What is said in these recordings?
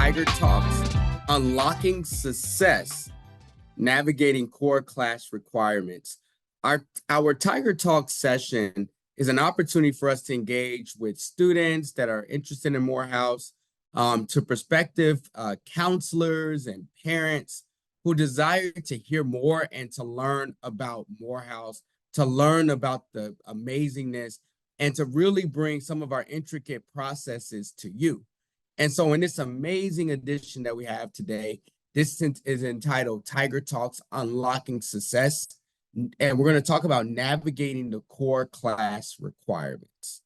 Tiger Talks, Unlocking Success, Navigating Core Class Requirements. Our Tiger Talk session is an opportunity for us to engage with students that are interested in Morehouse, to prospective counselors and parents who desire to hear more and to learn about Morehouse, to learn about the amazingness, and to really bring some of our intricate processes to you. And so in this amazing edition that we have today, this is entitled Tiger Talks Unlocking Success. And we're going to talk about navigating the core class requirements.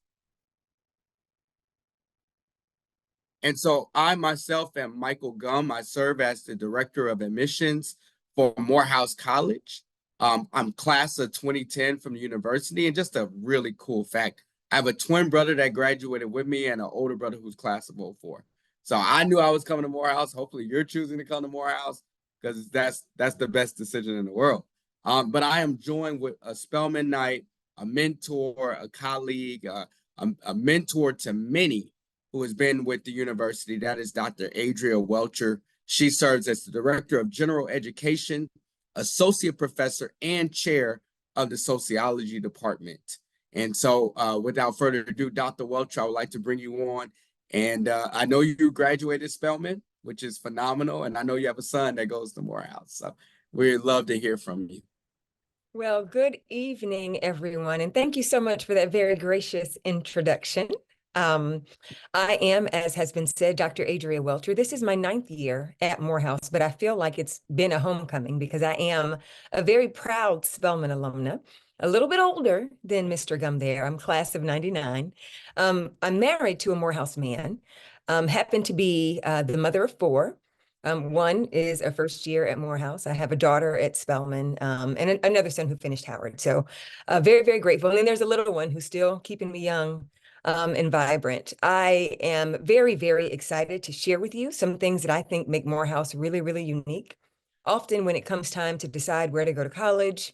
And so I myself am Michael Gum. I serve as the Director of Admissions for Morehouse College. I'm class of 2010 from the university. And just a really cool fact, I have a twin brother that graduated with me and an older brother who's class of 04. So I knew I was coming to Morehouse. Hopefully you're choosing to come to Morehouse because that's the best decision in the world. But I am joined with a Spelman Knight, a mentor, a colleague, a mentor to many who has been with the university. That is Dr. Adria Welcher. She serves as the Director of General Education, Associate Professor, and Chair of the Sociology Department. And so without further ado, Dr. Welcher, I would like to bring you on. And I know you graduated Spelman, which is phenomenal. And I know you have a son that goes to Morehouse. So we'd love to hear from you. Well, good evening, everyone. And thank you so much for that very gracious introduction. I am, as has been said, Dr. Adria Welcher. This is my 9th year at Morehouse, but I feel like it's been a homecoming because I am a very proud Spelman alumna, a little bit older than Mr. Gum there. I'm class of 99. I'm married to a Morehouse man, happen to be the mother of 4. One is a first year at Morehouse. I have a daughter at Spelman, and another son who finished Howard. So very, very grateful. And then there's a little one who's still keeping me young and vibrant. I am very, very excited to share with you some things that I think make Morehouse really, really unique. Often when it comes time to decide where to go to college,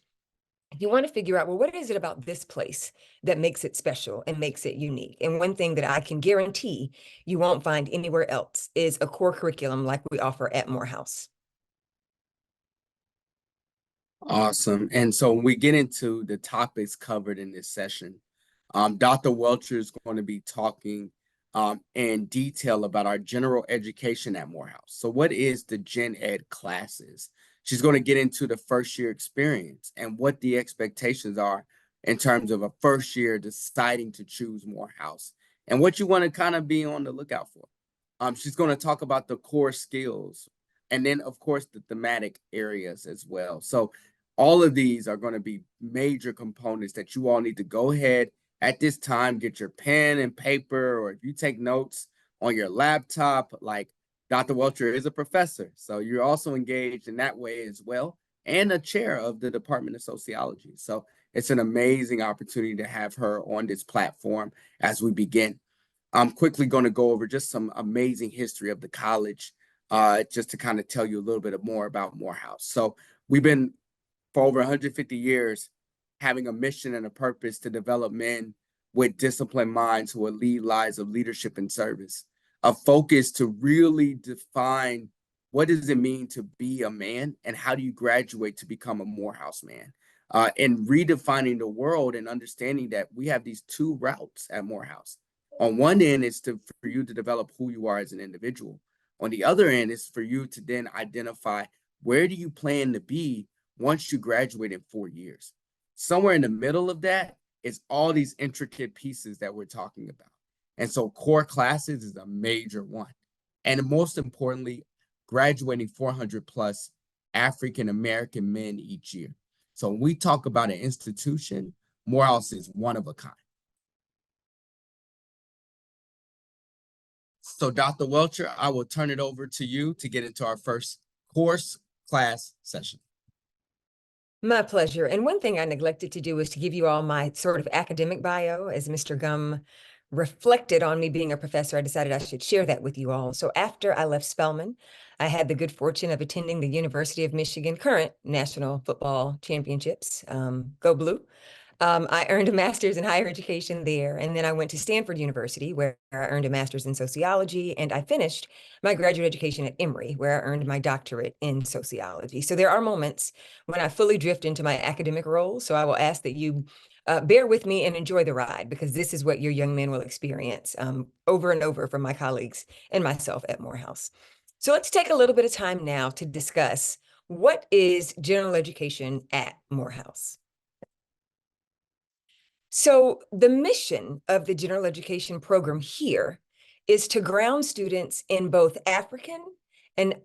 you want to figure out, well, what is it about this place that makes it special and makes it unique? And one thing that I can guarantee you won't find anywhere else is a core curriculum like we offer at Morehouse. Awesome. And so when we get into the topics covered in this session, Dr. Welcher is going to be talking in detail about our general education at Morehouse. So what is the Gen Ed classes? She's going to get into the first year experience and what the expectations are in terms of a first year deciding to choose Morehouse and what you want to kind of be on the lookout for. She's going to talk about the core skills and then, of course, the thematic areas as well. So all of these are going to be major components that you all need to go ahead at this time, get your pen and paper, or if you take notes on your laptop, like Dr. Welcher is a professor, so you're also engaged in that way as well, and a chair of the Department of Sociology. So it's an amazing opportunity to have her on this platform as we begin. I'm quickly going to go over just some amazing history of the college, just to kind of tell you a little bit more about Morehouse. So we've been, for over 150 years, having a mission and a purpose to develop men with disciplined minds who will lead lives of leadership and service. A focus to really define what does it mean to be a man and how do you graduate to become a Morehouse man? And redefining the world and understanding that we have these 2 routes at Morehouse. On one end is for you to develop who you are as an individual. On the other end is for you to then identify where do you plan to be once you graduate in 4 years. Somewhere in the middle of that is all these intricate pieces that we're talking about. And so core classes is a major one. And most importantly, graduating 400 plus African-American men each year. So when we talk about an institution, Morehouse is one of a kind. So Dr. Welcher, I will turn it over to you to get into our first course class session. My pleasure. And one thing I neglected to do was to give you all my sort of academic bio. As Mr. Gum reflected on me being a professor, I decided I should share that with you all. So after I left Spelman, I had the good fortune of attending the University of Michigan current National Football Championships, Go Blue. I earned a master's in higher education there, and then I went to Stanford University, where I earned a master's in sociology, and I finished my graduate education at Emory, where I earned my doctorate in sociology. So there are moments when I fully drift into my academic role. So I will ask that you bear with me and enjoy the ride, because this is what your young men will experience over and over from my colleagues and myself at Morehouse. So let's take a little bit of time now to discuss what is general education at Morehouse. So the mission of the general education program here is to ground students in both African and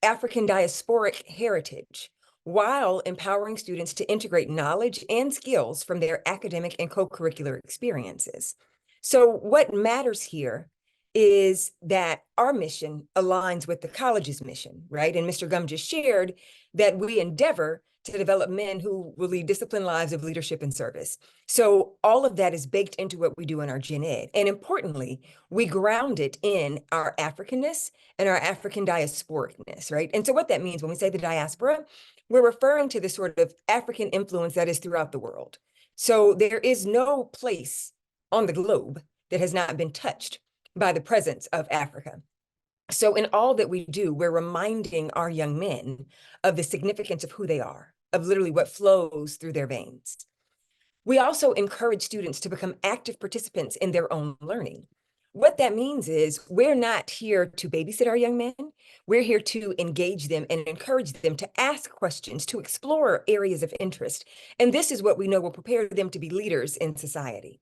African diasporic heritage, while empowering students to integrate knowledge and skills from their academic and co-curricular experiences. So what matters here is that our mission aligns with the college's mission, right? And Mr. Gum just shared that we endeavor to develop men who will lead disciplined lives of leadership and service. So all of that is baked into what we do in our gen ed. And importantly, we ground it in our Africanness and our African diasporicness, right? And so what that means when we say the diaspora, we're referring to the sort of African influence that is throughout the world. So there is no place on the globe that has not been touched by the presence of Africa. So in all that we do, we're reminding our young men of the significance of who they are, of literally what flows through their veins. We also encourage students to become active participants in their own learning. What that means is we're not here to babysit our young men. We're here to engage them and encourage them to ask questions, to explore areas of interest. And this is what we know will prepare them to be leaders in society.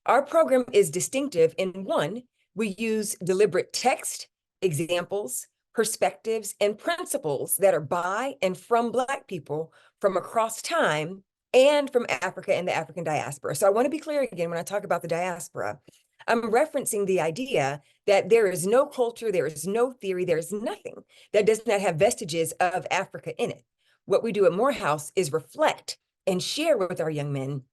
Our program is distinctive in one, we use deliberate text, examples, perspectives, and principles that are by and from Black people from across time and from Africa and the African diaspora. So I want to be clear again, when I talk about the diaspora, I'm referencing the idea that there is no culture, there is no theory, there is nothing that does not have vestiges of Africa in it. What we do at Morehouse is reflect and share with our young men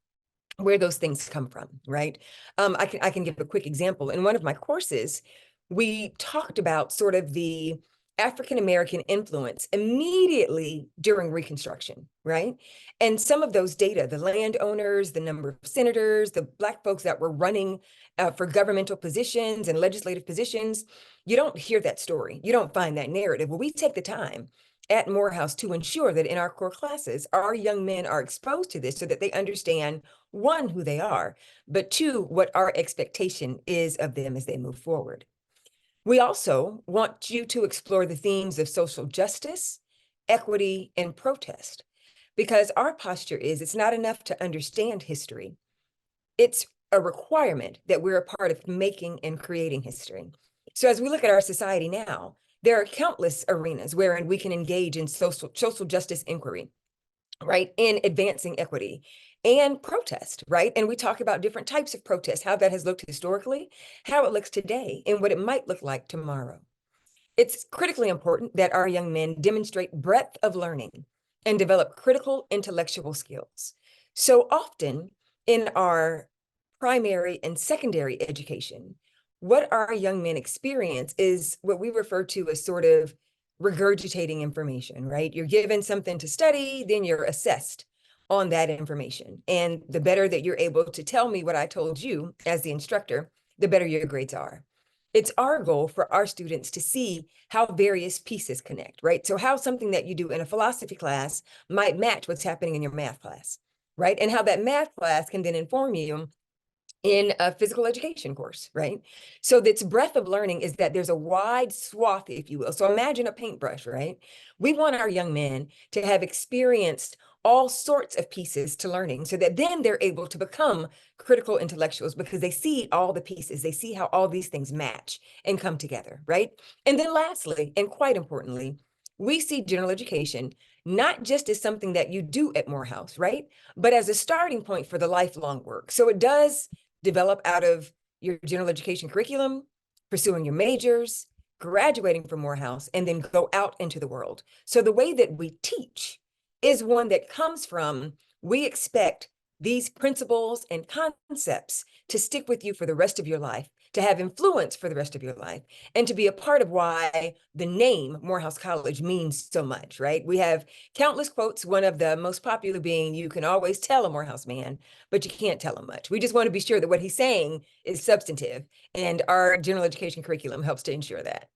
where those things come from, right? I can give a quick example. In one of my courses, we talked about sort of the African-American influence immediately during Reconstruction, right? And some of those data, the landowners, the number of senators, the Black folks that were running for governmental positions and legislative positions, you don't hear that story. You don't find that narrative. Well, we take the time at Morehouse to ensure that in our core classes, our young men are exposed to this so that they understand, one, who they are, but two, what our expectation is of them as they move forward. We also want you to explore the themes of social justice, equity, and protest, because our posture is it's not enough to understand history. It's a requirement that we're a part of making and creating history. So as we look at our society now, there are countless arenas wherein we can engage in social justice inquiry, right? In advancing equity and protest, right? And we talk about different types of protest, how that has looked historically, how it looks today, and what it might look like tomorrow. It's critically important that our young men demonstrate breadth of learning and develop critical intellectual skills. So often in our primary and secondary education, what our young men experience is what we refer to as sort of regurgitating information, right? You're given something to study, then you're assessed on that information. And the better that you're able to tell me what I told you as the instructor, the better your grades are. It's our goal for our students to see how various pieces connect, right? So how something that you do in a philosophy class might match what's happening in your math class, right? And how that math class can then inform you in a physical education course, right? So this breadth of learning is that there's a wide swath, if you will. So imagine a paintbrush, right? We want our young men to have experienced all sorts of pieces to learning so that then they're able to become critical intellectuals because they see all the pieces, they see how all these things match and come together, right? And then lastly, and quite importantly, we see general education not just as something that you do at Morehouse, right? But as a starting point for the lifelong work. So it does develop out of your general education curriculum, pursuing your majors, graduating from Morehouse, and then go out into the world. So the way that we teach is one that comes from, we expect these principles and concepts to stick with you for the rest of your life to have influence for the rest of your life, and to be a part of why the name Morehouse College means so much, right? We have countless quotes, one of the most popular being, "You can always tell a Morehouse man, but you can't tell him much." We just want to be sure that what he's saying is substantive, and our general education curriculum helps to ensure that.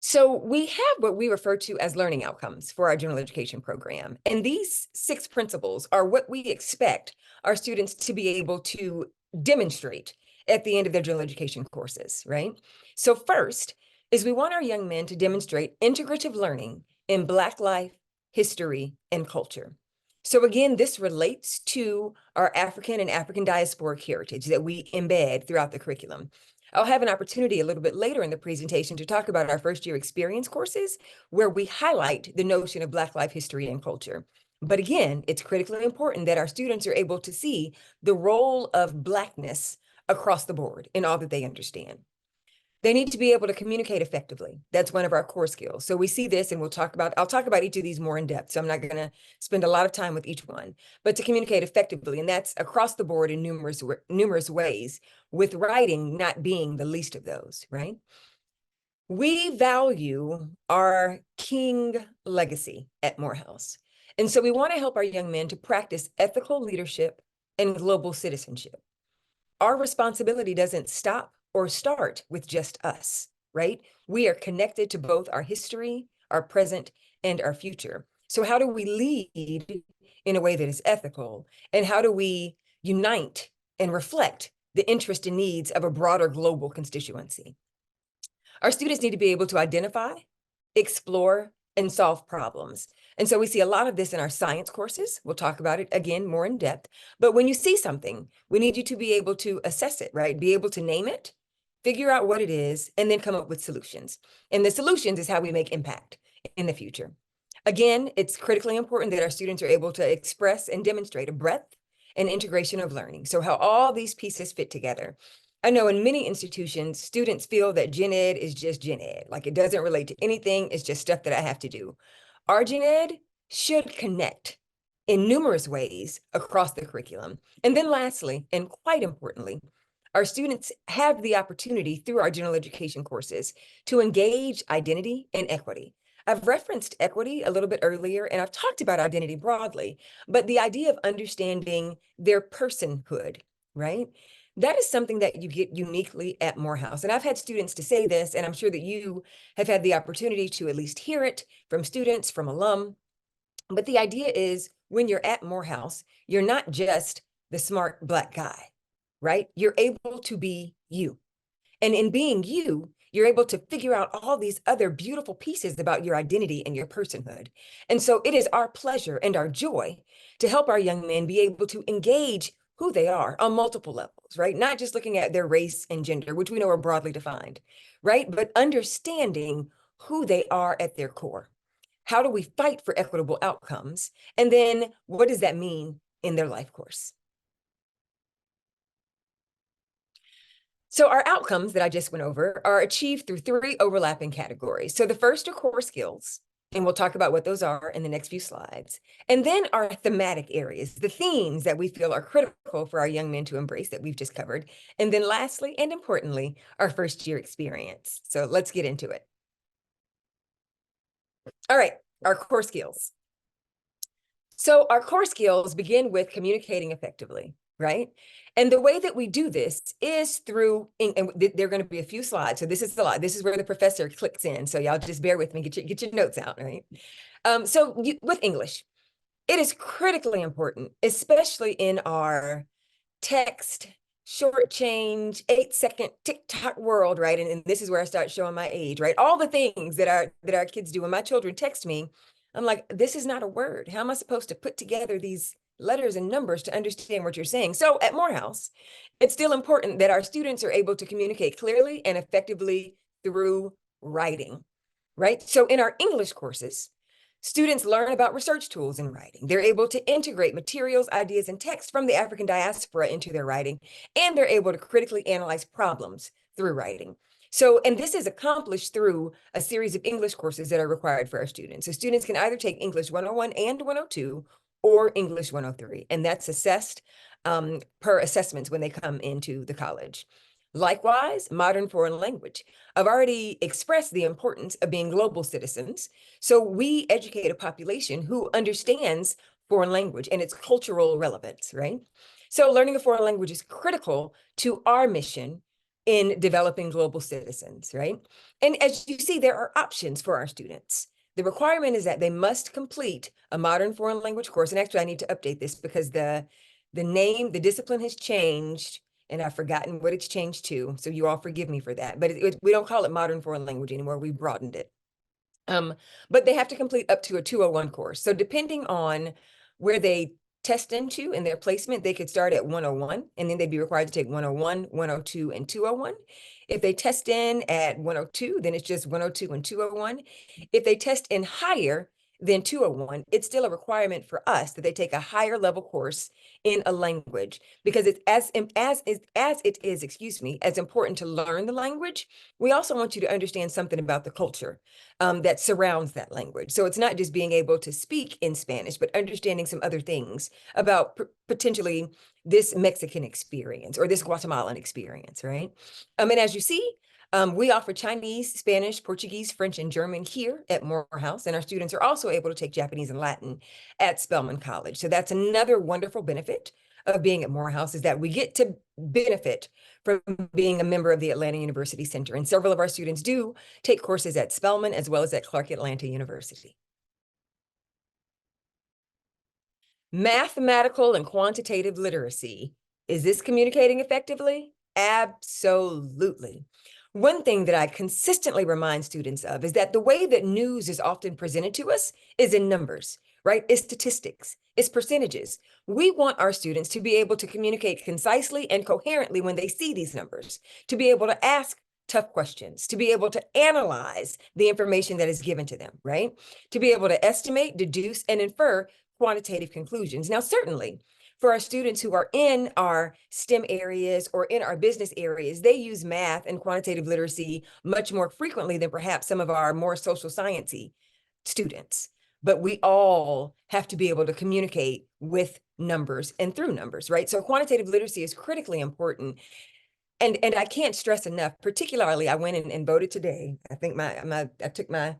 So we have what we refer to as learning outcomes for our general education program. And these 6 principles are what we expect our students to be able to demonstrate at the end of their general education courses, right? So first is we want our young men to demonstrate integrative learning in Black life, history, and culture. So again, this relates to our African and African diasporic heritage that we embed throughout the curriculum. I'll have an opportunity a little bit later in the presentation to talk about our first year experience courses, where we highlight the notion of Black life history and culture. But again, it's critically important that our students are able to see the role of Blackness across the board in all that they understand. They need to be able to communicate effectively. That's one of our core skills. So we see this, and I'll talk about each of these more in depth. So I'm not going to spend a lot of time with each one, but to communicate effectively. And that's across the board in numerous ways, with writing not being the least of those, right? We value our King legacy at Morehouse. And so we want to help our young men to practice ethical leadership and global citizenship. Our responsibility doesn't stop or start with just us, right? We are connected to both our history, our present, and our future. So how do we lead in a way that is ethical? And how do we unite and reflect the interest and needs of a broader global constituency? Our students need to be able to identify, explore, and solve problems. And so we see a lot of this in our science courses. We'll talk about it again more in depth. But when you see something, we need you to be able to assess it, right? Be able to name it, figure out what it is, and then come up with solutions. And the solutions is how we make impact in the future. Again, it's critically important that our students are able to express and demonstrate a breadth and integration of learning. So how all these pieces fit together. I know in many institutions, students feel that Gen Ed is just Gen Ed, like it doesn't relate to anything, it's just stuff that I have to do. Our Gen Ed should connect in numerous ways across the curriculum. And then lastly, and quite importantly, our students have the opportunity through our general education courses to engage identity and equity. I've referenced equity a little bit earlier, and I've talked about identity broadly, but the idea of understanding their personhood, right? That is something that you get uniquely at Morehouse. And I've had students to say this, and I'm sure that you have had the opportunity to at least hear it from students, from alum. But the idea is when you're at Morehouse, you're not just the smart Black guy, right? You're able to be you. And in being you, you're able to figure out all these other beautiful pieces about your identity and your personhood. And so it is our pleasure and our joy to help our young men be able to engage who they are on multiple levels, right? Not just looking at their race and gender, which we know are broadly defined, right? But understanding who they are at their core. How do we fight for equitable outcomes? And then what does that mean in their life course? So our outcomes that I just went over are achieved through 3 overlapping categories. So the first are core skills, and we'll talk about what those are in the next few slides. And then our thematic areas, the themes that we feel are critical for our young men to embrace that we've just covered. And then lastly, and importantly, our first year experience. So let's get into it. All right, our core skills. So our core skills begin with communicating effectively, right? And the way that we do this is through, and there are going to be a few slides. So this is the lot. This is where the professor clicks in. So y'all just bear with me, get your notes out, right? With English, it is critically important, especially in our text, short change, 8-second TikTok world, right? And this is where I start showing my age, right? All the things that our kids do. When my children text me, I'm like, this is not a word. How am I supposed to put together these letters and numbers to understand what you're saying? So at Morehouse, it's still important that our students are able to communicate clearly and effectively through writing, right? So in our English courses, students learn about research tools in writing. They're able to integrate materials, ideas, and text from the African diaspora into their writing, and they're able to critically analyze problems through writing. So, and this is accomplished through a series of English courses that are required for our students. So students can either take English 101 and 102, or English 103, and that's assessed per assessments when they come into the college. Likewise, modern foreign language. I've already expressed the importance of being global citizens. So we educate a population who understands foreign language and its cultural relevance, right? So learning a foreign language is critical to our mission in developing global citizens, right? And as you see, there are options for our students. The requirement is that they must complete a modern foreign language course. And actually, I need to update this because the name, the discipline has changed, and I've forgotten what it's changed to. So you all forgive me for that. But we don't call it modern foreign language anymore. We broadened it. But they have to complete up to a 201 course. So depending on where they test into in their placement, they could start at 101, and then they'd be required to take 101, 102, and 201. If they test in at 102, then it's just 102 and 201. If they test in higher than 201, it's still a requirement for us that they take a higher level course in a language, because it's as it is, excuse me, as important to learn the language. We also want you to understand something about the culture that surrounds that language. So it's not just being able to speak in Spanish, but understanding some other things about potentially this Mexican experience or this Guatemalan experience, right? And as you see, we offer Chinese, Spanish, Portuguese, French, and German here at Morehouse, and our students are also able to take Japanese and Latin at Spelman College. So that's another wonderful benefit of being at Morehouse, is that we get to benefit from being a member of the Atlanta University Center. And several of our students do take courses at Spelman as well as at Clark Atlanta University. Mathematical and quantitative literacy. Is this communicating effectively? Absolutely. One thing that I consistently remind students of is that the way that news is often presented to us is in numbers, right? It's statistics, it's percentages. We want our students to be able to communicate concisely and coherently when they see these numbers, to be able to ask tough questions, to be able to analyze the information that is given to them, right? To be able to estimate, deduce, and infer quantitative conclusions. Now, certainly, for our students who are in our STEM areas or in our business areas, they use math and quantitative literacy much more frequently than perhaps some of our more social sciencey students. But we all have to be able to communicate with numbers and through numbers, right? So quantitative literacy is critically important. And I can't stress enough, particularly I went and voted today. I think I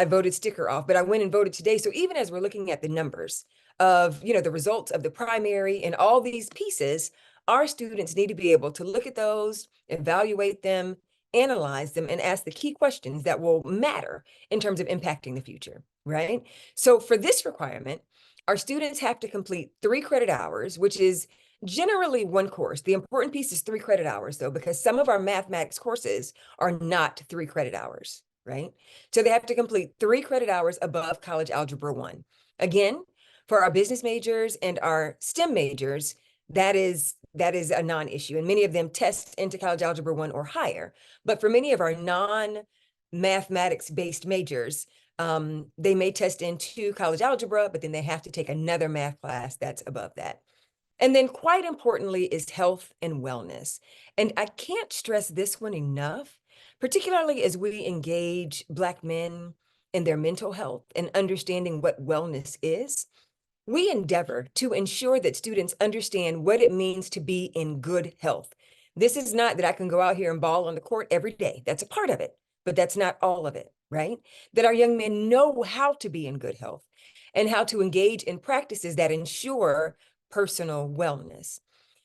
voted sticker off, but I went and voted today. So even as we're looking at the numbers of, the results of the primary and all these pieces, our students need to be able to look at those, evaluate them, analyze them, and ask the key questions that will matter in terms of impacting the future, right? So for this requirement, our students have to complete 3 credit hours, which is generally one course. The important piece is 3 credit hours, though, because some of our mathematics courses are not 3 credit hours, right? So they have to complete 3 credit hours above College Algebra 1. Again, for our business majors and our STEM majors, that is a non-issue, and many of them test into College Algebra 1 or higher. But for many of our non-mathematics-based majors, they may test into College Algebra, but then they have to take another math class that's above that. And then quite importantly is health and wellness. And I can't stress this one enough, particularly as we engage Black men in their mental health and understanding what wellness is. We endeavor to ensure that students understand what it means to be in good health. This is not that I can go out here and ball on the court every day. That's a part of it, but that's not all of it, right? That our young men know how to be in good health and how to engage in practices that ensure personal wellness.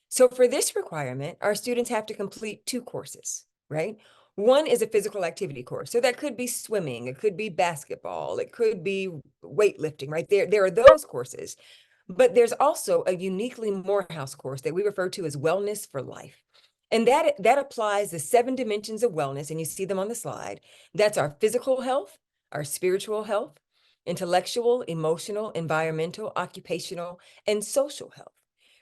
So for this requirement, our students have to complete 2 courses, right? One is a physical activity course. So that could be swimming, it could be basketball, it could be weightlifting, right? There are those courses. But there's also a uniquely Morehouse course that we refer to as Wellness for Life. And that applies the 7 dimensions of wellness, and you see them on the slide. That's our physical health, our spiritual health, intellectual, emotional, environmental, occupational, and social health,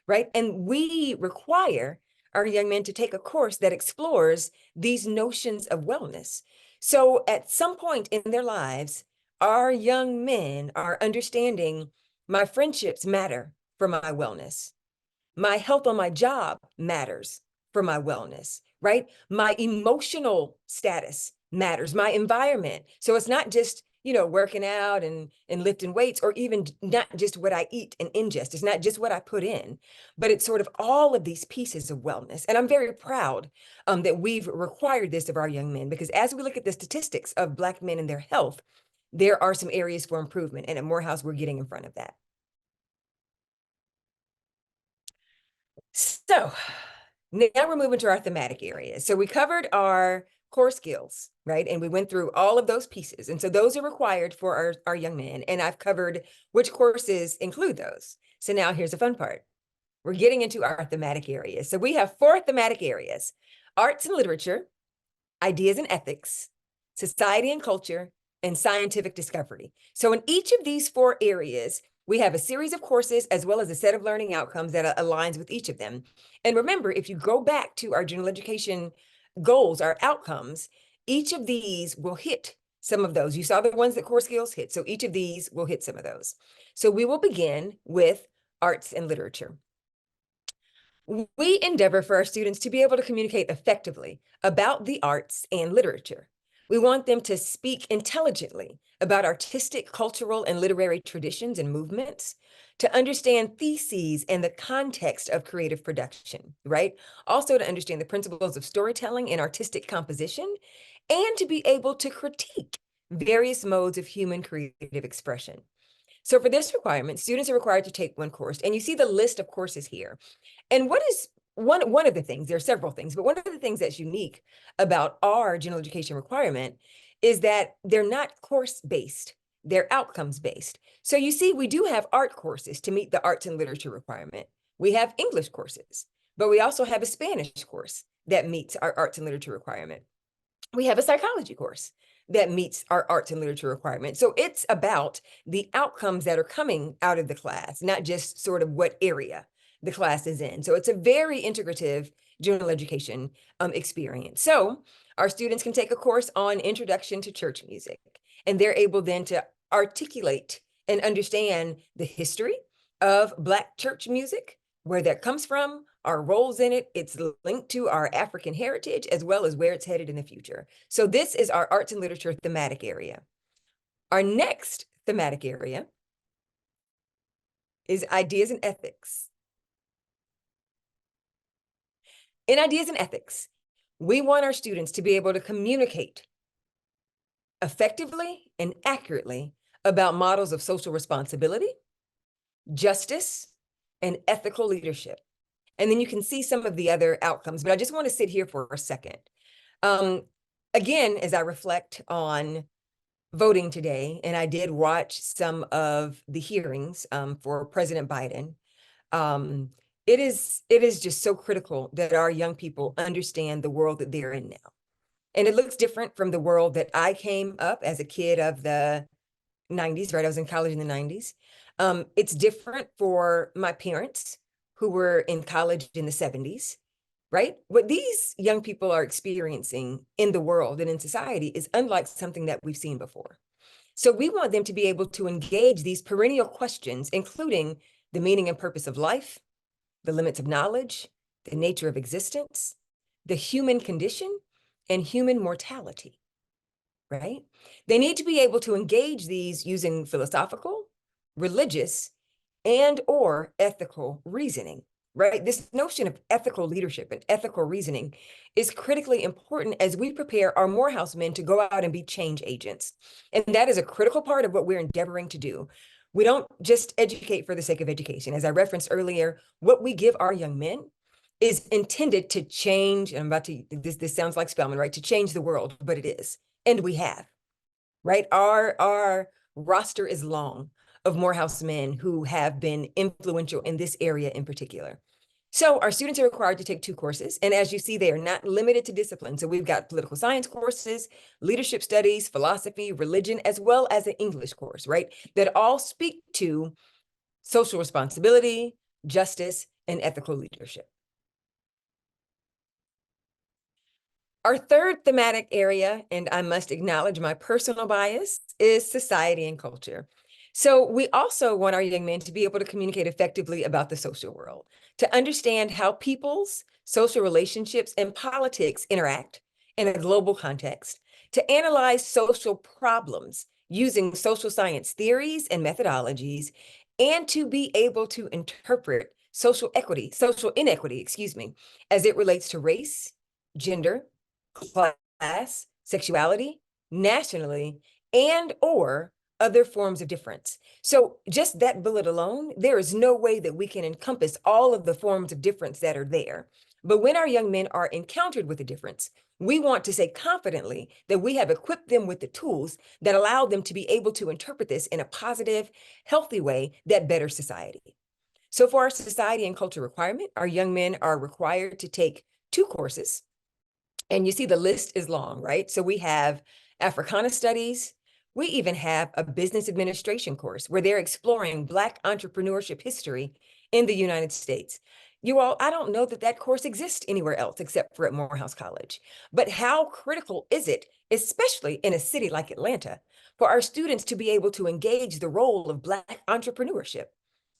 right? And we require our young men to take a course that explores these notions of wellness. So at some point in their lives, our young men are understanding my friendships matter for my wellness. My health on my job matters for my wellness, right? My emotional status matters, my environment. So it's not just, working out and lifting weights, or even not just what I eat and ingest. It's not just what I put in, but it's sort of all of these pieces of wellness. And I'm very proud that we've required this of our young men, because as we look at the statistics of Black men and their health, there are some areas for improvement. And at Morehouse, we're getting in front of that. So now we're moving to our thematic areas. So we covered our core skills, right? And we went through all of those pieces. And so those are required for our young men. And I've covered which courses include those. So now here's the fun part. We're getting into our thematic areas. So we have 4 thematic areas: arts and literature, ideas and ethics, society and culture, and scientific discovery. So in each of these 4 areas, we have a series of courses as well as a set of learning outcomes that aligns with each of them. And remember, if you go back to our general education goals, our outcomes, each of these will hit some of those. You saw the ones that core skills hit. So each of these will hit some of those. So we will begin with arts and literature. We endeavor for our students to be able to communicate effectively about the arts and literature. We want them to speak intelligently about artistic, cultural, and literary traditions and movements, to understand theses and the context of creative production, right? Also to understand the principles of storytelling and artistic composition, and to be able to critique various modes of human creative expression. So for this requirement, students are required to take 1 course, and you see the list of courses here. And what is one of the things, there are several things, but one of the things that's unique about our general education requirement is that they're not course-based, they're outcomes-based. So you see, we do have art courses to meet the arts and literature requirement. We have English courses, but we also have a Spanish course that meets our arts and literature requirement. We have a psychology course that meets our arts and literature requirement. So it's about the outcomes that are coming out of the class, not just sort of what area the class is in. So it's a very integrative general education experience. So our students can take a course on Introduction to Church Music, and they're able then to articulate and understand the history of Black church music, where that comes from, our roles in it. It's linked to our African heritage, as well as where it's headed in the future. So this is our arts and literature thematic area. Our next thematic area is ideas and ethics. In ideas and ethics, we want our students to be able to communicate effectively and accurately about models of social responsibility, justice, and ethical leadership. And then you can see some of the other outcomes, but I just want to sit here for a second. Again, as I reflect on voting today, and I did watch some of the hearings for President Biden, it is just so critical that our young people understand the world that they're in now. And it looks different from the world that I came up as a kid of the 90s, right? I was in college in the 90s. It's different for my parents who were in college in the 70s, right? What these young people are experiencing in the world and in society is unlike something that we've seen before. So we want them to be able to engage these perennial questions, including the meaning and purpose of life, the limits of knowledge, the nature of existence, the human condition, and human mortality, right? They need to be able to engage these using philosophical, religious, and or ethical reasoning, right? This notion of ethical leadership and ethical reasoning is critically important as we prepare our Morehouse men to go out and be change agents. And that is a critical part of what we're endeavoring to do. We don't just educate for the sake of education. As I referenced earlier, what we give our young men is intended to change, and I'm about to, this sounds like Spelman, right? To change the world, but it is. And we have, right? Our roster is long of Morehouse men who have been influential in this area in particular. So our students are required to take 2 courses. And as you see, they are not limited to discipline. So we've got political science courses, leadership studies, philosophy, religion, as well as an English course, right? That all speak to social responsibility, justice, and ethical leadership. Our third thematic area, and I must acknowledge my personal bias, is society and culture. So we also want our young men to be able to communicate effectively about the social world, to understand how people's social relationships and politics interact in a global context, to analyze social problems using social science theories and methodologies, and to be able to interpret social inequity, as it relates to race, gender, class, sexuality, nationally, and or other forms of difference. So just that bullet alone, there is no way that we can encompass all of the forms of difference that are there. But when our young men are encountered with a difference, we want to say confidently that we have equipped them with the tools that allow them to be able to interpret this in a positive, healthy way that betters society. So for our society and culture requirement, our young men are required to take 2 courses. And you see the list is long, right? So we have Africana Studies. We even have a business administration course where they're exploring Black entrepreneurship history in the United States. You all, I don't know that that course exists anywhere else except for at Morehouse College. But how critical is it, especially in a city like Atlanta, for our students to be able to engage the role of Black entrepreneurship,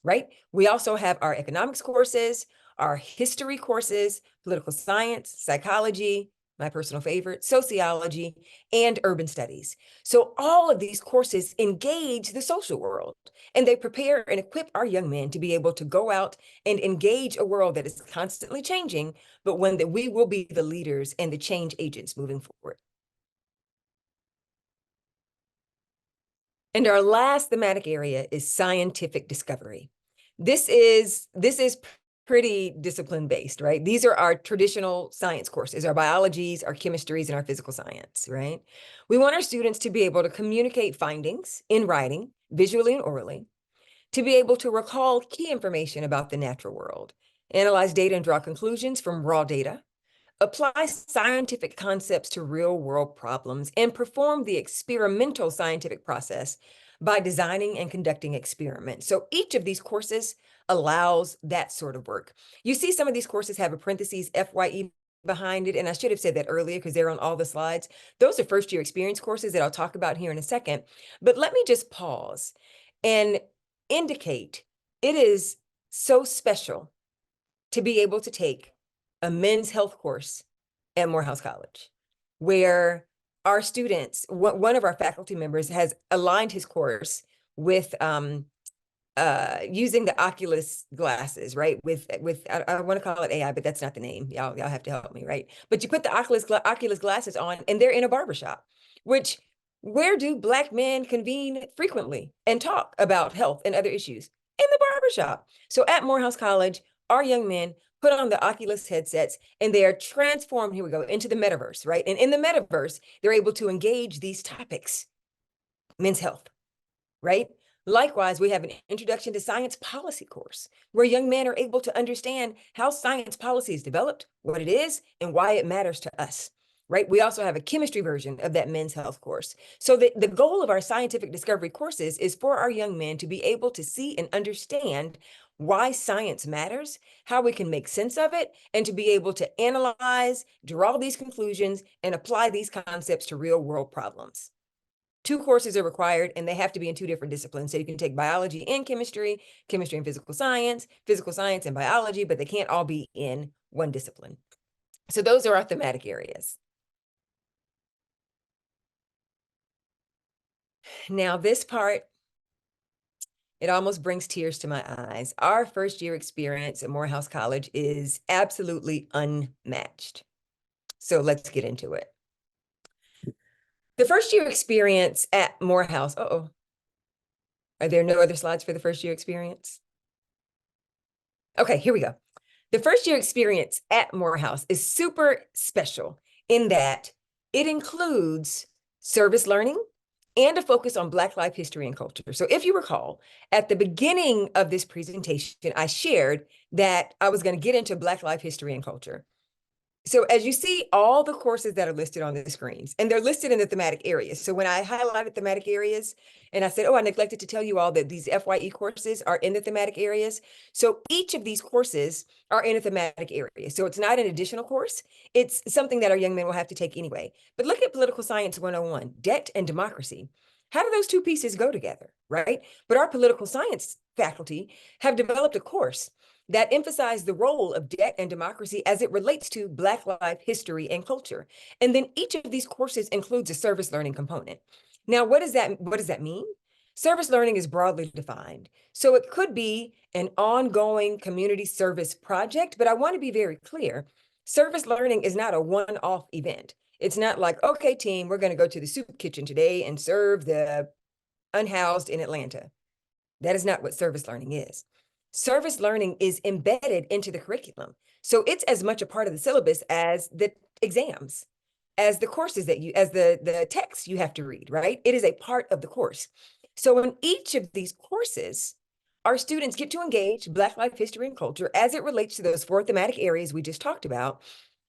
right? We also have our economics courses, our history courses, political science, psychology, my personal favorite, sociology, and urban studies. So all of these courses engage the social world, and they prepare and equip our young men to be able to go out and engage a world that is constantly changing, but one that we will be the leaders and the change agents moving forward. And our last thematic area is scientific discovery. This is pretty discipline based, right? These are our traditional science courses, our biologies, our chemistries, and our physical science, right? We want our students to be able to communicate findings in writing, visually and orally, to be able to recall key information about the natural world, analyze data and draw conclusions from raw data, apply scientific concepts to real world problems, and perform the experimental scientific process by designing and conducting experiments. So each of these courses allows that sort of work. You see some of these courses have a parentheses FYE behind it, and I should have said that earlier because they're on all the slides. Those are first year experience courses that I'll talk about here in a second. But let me just pause and indicate it is so special to be able to take a men's health course at Morehouse College, where our students, one of our faculty members has aligned his course with using the Oculus glasses, right? I want to call it AI, but that's not the name. Y'all have to help me, right? But you put the Oculus glasses on, and they're in a barbershop, which where do Black men convene frequently and talk about health and other issues? In the barbershop. So at Morehouse College, our young men put on the Oculus headsets and they are transformed, here we go, into the metaverse, right? And in the metaverse, they're able to engage these topics, men's health, right? Likewise, we have an introduction to science policy course where young men are able to understand how science policy is developed, what it is, and why it matters to us, right? We also have a chemistry version of that men's health course. So the goal of our scientific discovery courses is for our young men to be able to see and understand why science matters, how we can make sense of it, and to be able to analyze, draw these conclusions, and apply these concepts to real world problems. 2 courses are required, and they have to be in 2 different disciplines. So you can take biology and chemistry and physical science and biology, but they can't all be in one discipline. So those are our thematic areas. Now this part, it almost brings tears to my eyes. Our first year experience at Morehouse College is absolutely unmatched. So let's get into it. The first year experience at Morehouse, are there no other slides for the first year experience? Okay, here we go. The first year experience at Morehouse is super special in that it includes service learning and a focus on Black life history and culture. So if you recall, at the beginning of this presentation, I shared that I was going to get into Black life history and culture. So as you see, all the courses that are listed on the screens, and they're listed in the thematic areas. So when I highlighted thematic areas, and I said, oh, I neglected to tell you all that these FYE courses are in the thematic areas. So each of these courses are in a thematic area. So it's not an additional course. It's something that our young men will have to take anyway. But look at Political Science 101, debt and democracy. How do those 2 pieces go together, right? But our political science faculty have developed a course that emphasize the role of debt and democracy as it relates to Black life history and culture. And then each of these courses includes a service learning component. Now, what does that mean? Service learning is broadly defined. So it could be an ongoing community service project, but I want to be very clear. Service learning is not a one-off event. It's not like, okay, team, we're going to go to the soup kitchen today and serve the unhoused in Atlanta. That is not what service learning is. Service learning is embedded into the curriculum. So it's as much a part of the syllabus as the exams, as the courses as the texts you have to read, right? It is a part of the course. So in each of these courses, our students get to engage Black life history and culture as it relates to those four thematic areas we just talked about,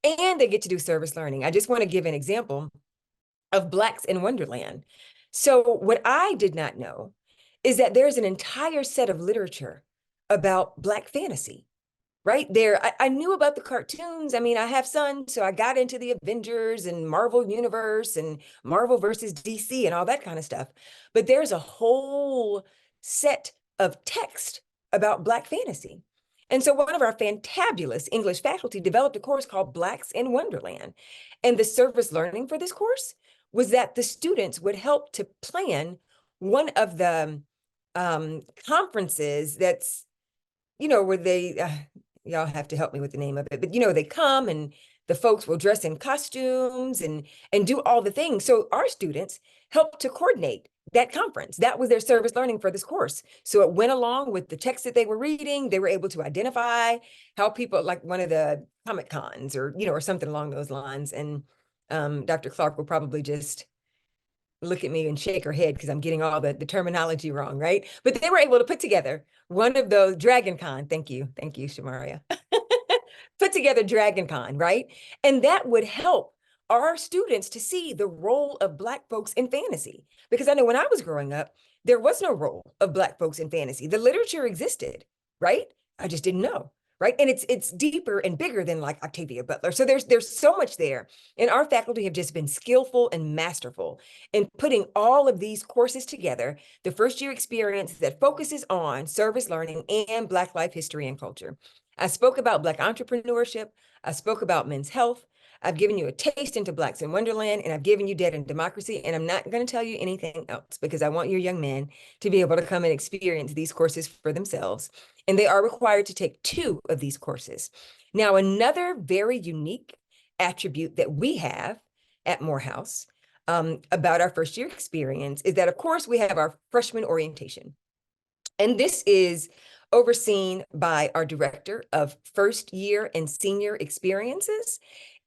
and they get to do service learning. I just want to give an example of Blacks in Wonderland. So what I did not know is that there's an entire set of literature about Black fantasy right there. I knew about the cartoons. I mean, I have sons, so I got into the Avengers and Marvel Universe and Marvel versus DC and all that kind of stuff. But there's a whole set of text about Black fantasy. And so one of our fantabulous English faculty developed a course called Blacks in Wonderland. And the service learning for this course was that the students would help to plan one of the conferences that's, where they, y'all have to help me with the name of it, but they come and the folks will dress in costumes and do all the things. So our students helped to coordinate that conference. That was their service learning for this course. So it went along with the text that they were reading. They were able to identify how people, like one of the Comic Cons or something along those lines. And Dr. Clark will probably just look at me and shake her head because I'm getting all the terminology wrong, right? But they were able to put together one of those Dragon Con. Thank you, Shamaria. Put together Dragon Con, right? And that would help our students to see the role of Black folks in fantasy. Because I know when I was growing up, there was no role of Black folks in fantasy. The literature existed, right? I just didn't know. Right. And it's deeper and bigger than like Octavia Butler. So there's so much there. And our faculty have just been skillful and masterful in putting all of these courses together, the first year experience that focuses on service learning and Black life history and culture. I spoke about Black entrepreneurship. I spoke about men's health. I've given you a taste into Blacks in Wonderland, and I've given you Dead in Democracy. And I'm not going to tell you anything else because I want your young men to be able to come and experience these courses for themselves. And they are required to take 2 of these courses. Now, another very unique attribute that we have at Morehouse about our first year experience is that, of course, we have our freshman orientation. And this is overseen by our director of first year and senior experiences.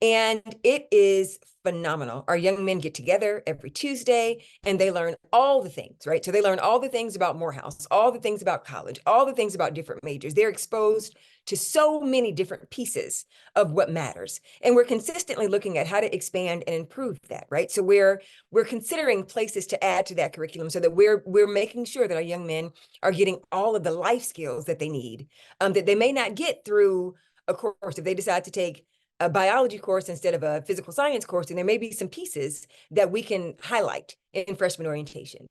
And it is phenomenal. Our young men get together every Tuesday and they learn all the things, right? So they learn all the things about Morehouse, all the things about college, all the things about different majors. They're exposed to so many different pieces of what matters. And we're consistently looking at how to expand and improve that, right? So we're considering places to add to that curriculum so that we're making sure that our young men are getting all of the life skills that they need, that they may not get through a course if they decide to take a biology course instead of a physical science course, and there may be some pieces that we can highlight in freshman orientation.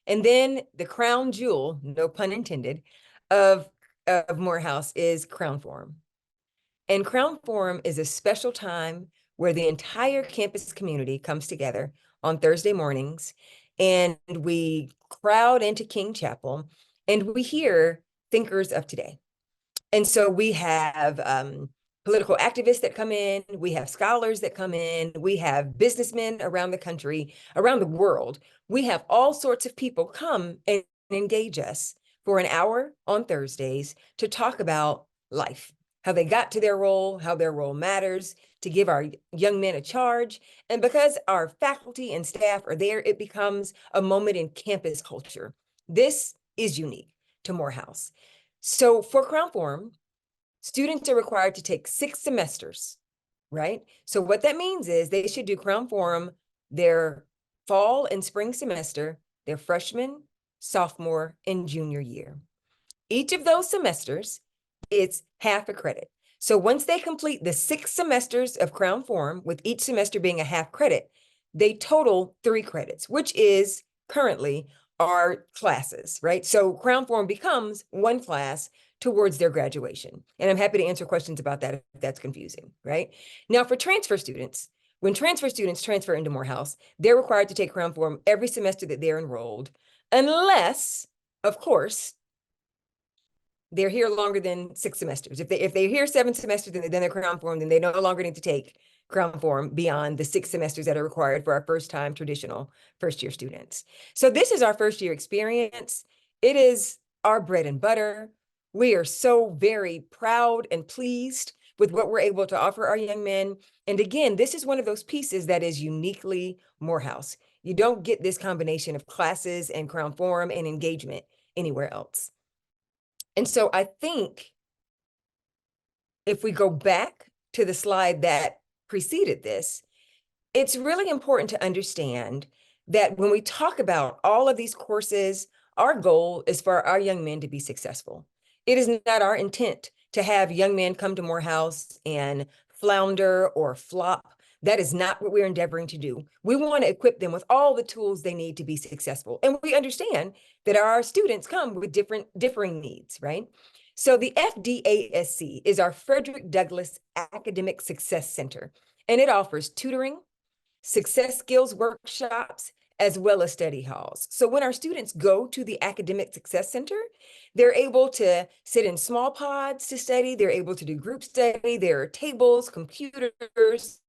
And then the crown jewel, no pun intended, of Morehouse is Crown Forum. And Crown Forum is a special time where the entire campus community comes together on Thursday mornings, and we crowd into King Chapel, and we hear thinkers of today. And so we have political activists that come in, we have scholars that come in, we have businessmen around the country, around the world. We have all sorts of people come and engage us for an hour on Thursdays to talk about life, how they got to their role, how their role matters, to give our young men a charge. And because our faculty and staff are there, it becomes a moment in campus culture. This is unique to Morehouse. So for Crown Forum, students are required to take 6 semesters, right? So what that means is they should do Crown Forum their fall and spring semester, their freshman, sophomore, and junior year. Each of those semesters, it's half a credit. So once they complete the 6 semesters of Crown Forum, with each semester being a half credit, they total 3 credits, which is currently our classes, right? So Crown Forum becomes 1 class towards their graduation. And I'm happy to answer questions about that if that's confusing, right? Now for transfer students, When transfer students transfer into Morehouse, they're required to take Crown Form every semester that they're enrolled, unless, of course, they're here longer than 6 semesters. If they're here 7 semesters, then they're Crown Form, then they no longer need to take Crown Form beyond the 6 semesters that are required for our first-time traditional first-year students. So this is our first-year experience. It is our bread and butter. We are so very proud and pleased with what we're able to offer our young men. And again, this is one of those pieces that is uniquely Morehouse. You don't get this combination of classes and Crown Form and engagement anywhere else. And so I think if we go back to the slide that preceded this, it's really important to understand that when we talk about all of these courses, our goal is for our young men to be successful. It is not our intent to have young men come to Morehouse and flounder or flop. That is not what we're endeavoring to do. We want to equip them with all the tools they need to be successful. And we understand that our students come with differing needs, right? So the FDASC is our Frederick Douglass Academic Success Center, and it offers tutoring, success skills workshops, as well as study halls. So when our students go to the Academic Success Center, they're able to sit in small pods to study. They're able to do group study. There are tables, computers.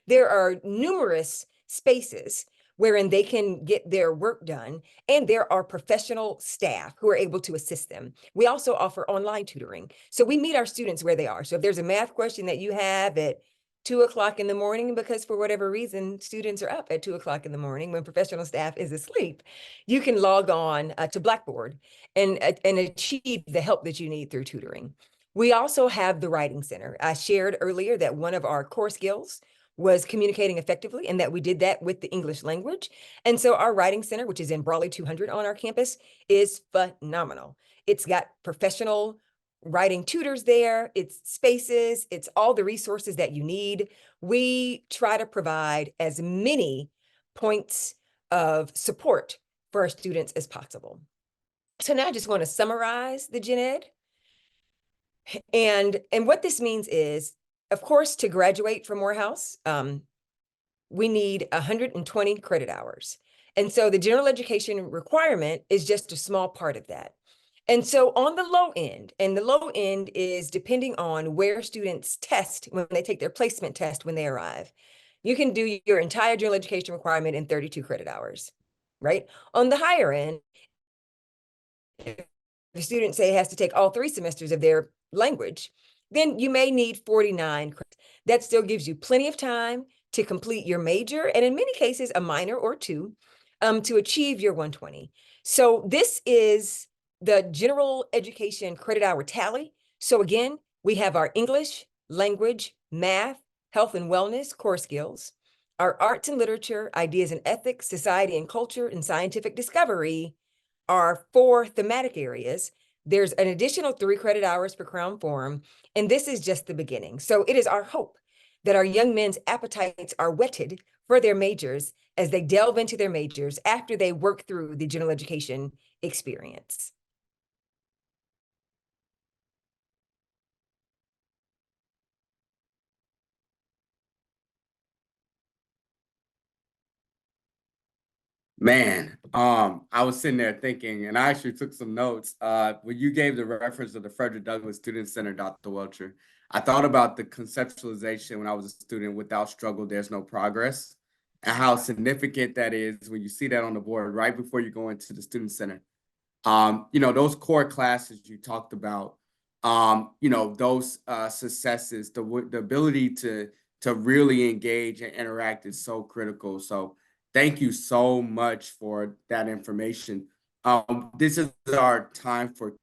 There are numerous spaces wherein they can get their work done, and there are professional staff who are able to assist them. We also offer online tutoring. So we meet our students where they are. So if there's a math question that you have at 2 o'clock in the morning, because for whatever reason, students are up at 2 o'clock in the morning when professional staff is asleep, you can log on to Blackboard and achieve the help that you need through tutoring. We also have the Writing Center. I shared earlier that one of our core skills was communicating effectively, and that we did that with the English language. And so our Writing Center, which is in Brawley 200 on our campus, is phenomenal. It's got professional writing tutors there, it's spaces, it's all the resources that you need. We try to provide as many points of support for our students as possible. So now I just want to summarize the Gen Ed. And what this means is, of course, to graduate from Morehouse, we need 120 credit hours. And so the general education requirement is just a small part of that. And so on the low end, and the low end is depending on where students test when they take their placement test when they arrive, you can do your entire general education requirement in 32 credit hours, right? On the higher end, if the student, say, has to take all 3 semesters of their language, then you may need 49 credits. That still gives you plenty of time to complete your major, and in many cases, a minor or 2, to achieve your 120. So this is the general education credit hour tally. So again, we have our English, language, math, health and wellness core skills, our arts and literature, ideas and ethics, society and culture, and scientific discovery are 4 thematic areas. There's an additional 3 credit hours for Crown Form, and this is just the beginning. So it is our hope that our young men's appetites are whetted for their majors as they delve into their majors after they work through the general education experience. Man, I was sitting there thinking, and I actually took some notes. When you gave the reference of the Frederick Douglass Student Center, Dr. Welcher, I thought about the conceptualization when I was a student: without struggle, there's no progress, and how significant that is when you see that on the board right before you go into the Student Center. Those core classes you talked about, those successes, the ability to really engage and interact is so critical. So thank you so much for that information. This is our time for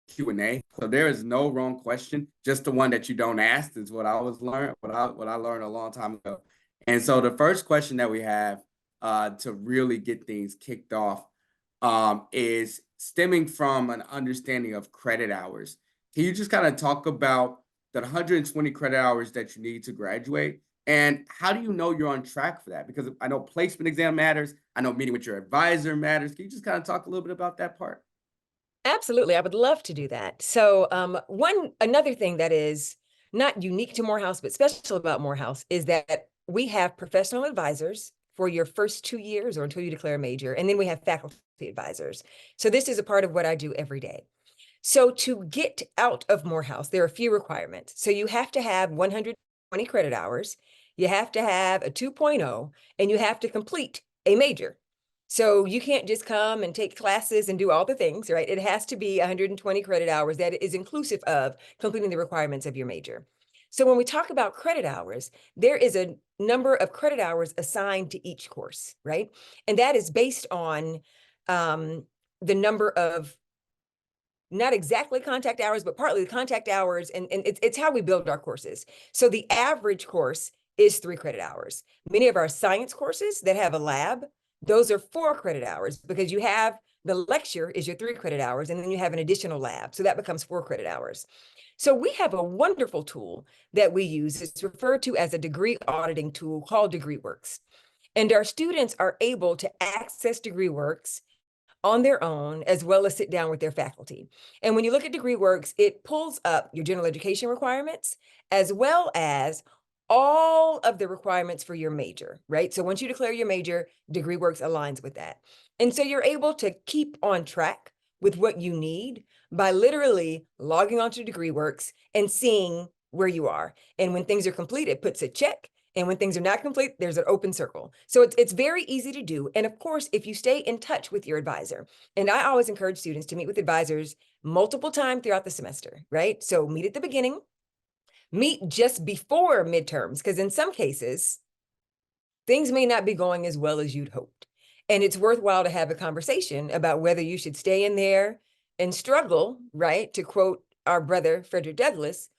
Q&A. So there is no wrong question, just the one that you don't ask is what I learned a long time ago. And so the first question that we have to really get things kicked off is stemming from an understanding of credit hours. Can you just kind of talk about the 120 credit hours that you need to graduate? And how do you know you're on track for that? Because I know placement exam matters. I know meeting with your advisor matters. Can you just kind of talk a little bit about that part? Absolutely, I would love to do that. So another thing that is not unique to Morehouse, but special about Morehouse is that we have professional advisors for your first 2 years or until you declare a major, and then we have faculty advisors. So this is a part of what I do every day. So to get out of Morehouse, there are a few requirements. So you have to have 120 credit hours, you have to have a 2.0, and you have to complete a major. So you can't just come and take classes and do all the things, right? It has to be 120 credit hours that is inclusive of completing the requirements of your major. So when we talk about credit hours, there is a number of credit hours assigned to each course, right? And that is based on the number of, not exactly contact hours, but partly the contact hours, and it's how we build our courses. So the average course is 3 credit hours. Many of our science courses that have a lab, those are 4 credit hours, because you have the lecture is your 3 credit hours, and then you have an additional lab. So that becomes 4 credit hours. So we have a wonderful tool that we use. It's referred to as a degree auditing tool called DegreeWorks. And our students are able to access DegreeWorks on their own, as well as sit down with their faculty. And when you look at DegreeWorks, it pulls up your general education requirements, as well as all of the requirements for your major, right? So once you declare your major, DegreeWorks aligns with that. And so you're able to keep on track with what you need by literally logging onto DegreeWorks and seeing where you are. And when things are complete, it puts a check. And when things are not complete, there's an open circle. So it's very easy to do. And of course, if you stay in touch with your advisor, and I always encourage students to meet with advisors multiple times throughout the semester, right? So meet at the beginning, meet just before midterms, because in some cases, things may not be going as well as you'd hoped. And it's worthwhile to have a conversation about whether you should stay in there and struggle, right? To quote our brother, Frederick Douglass,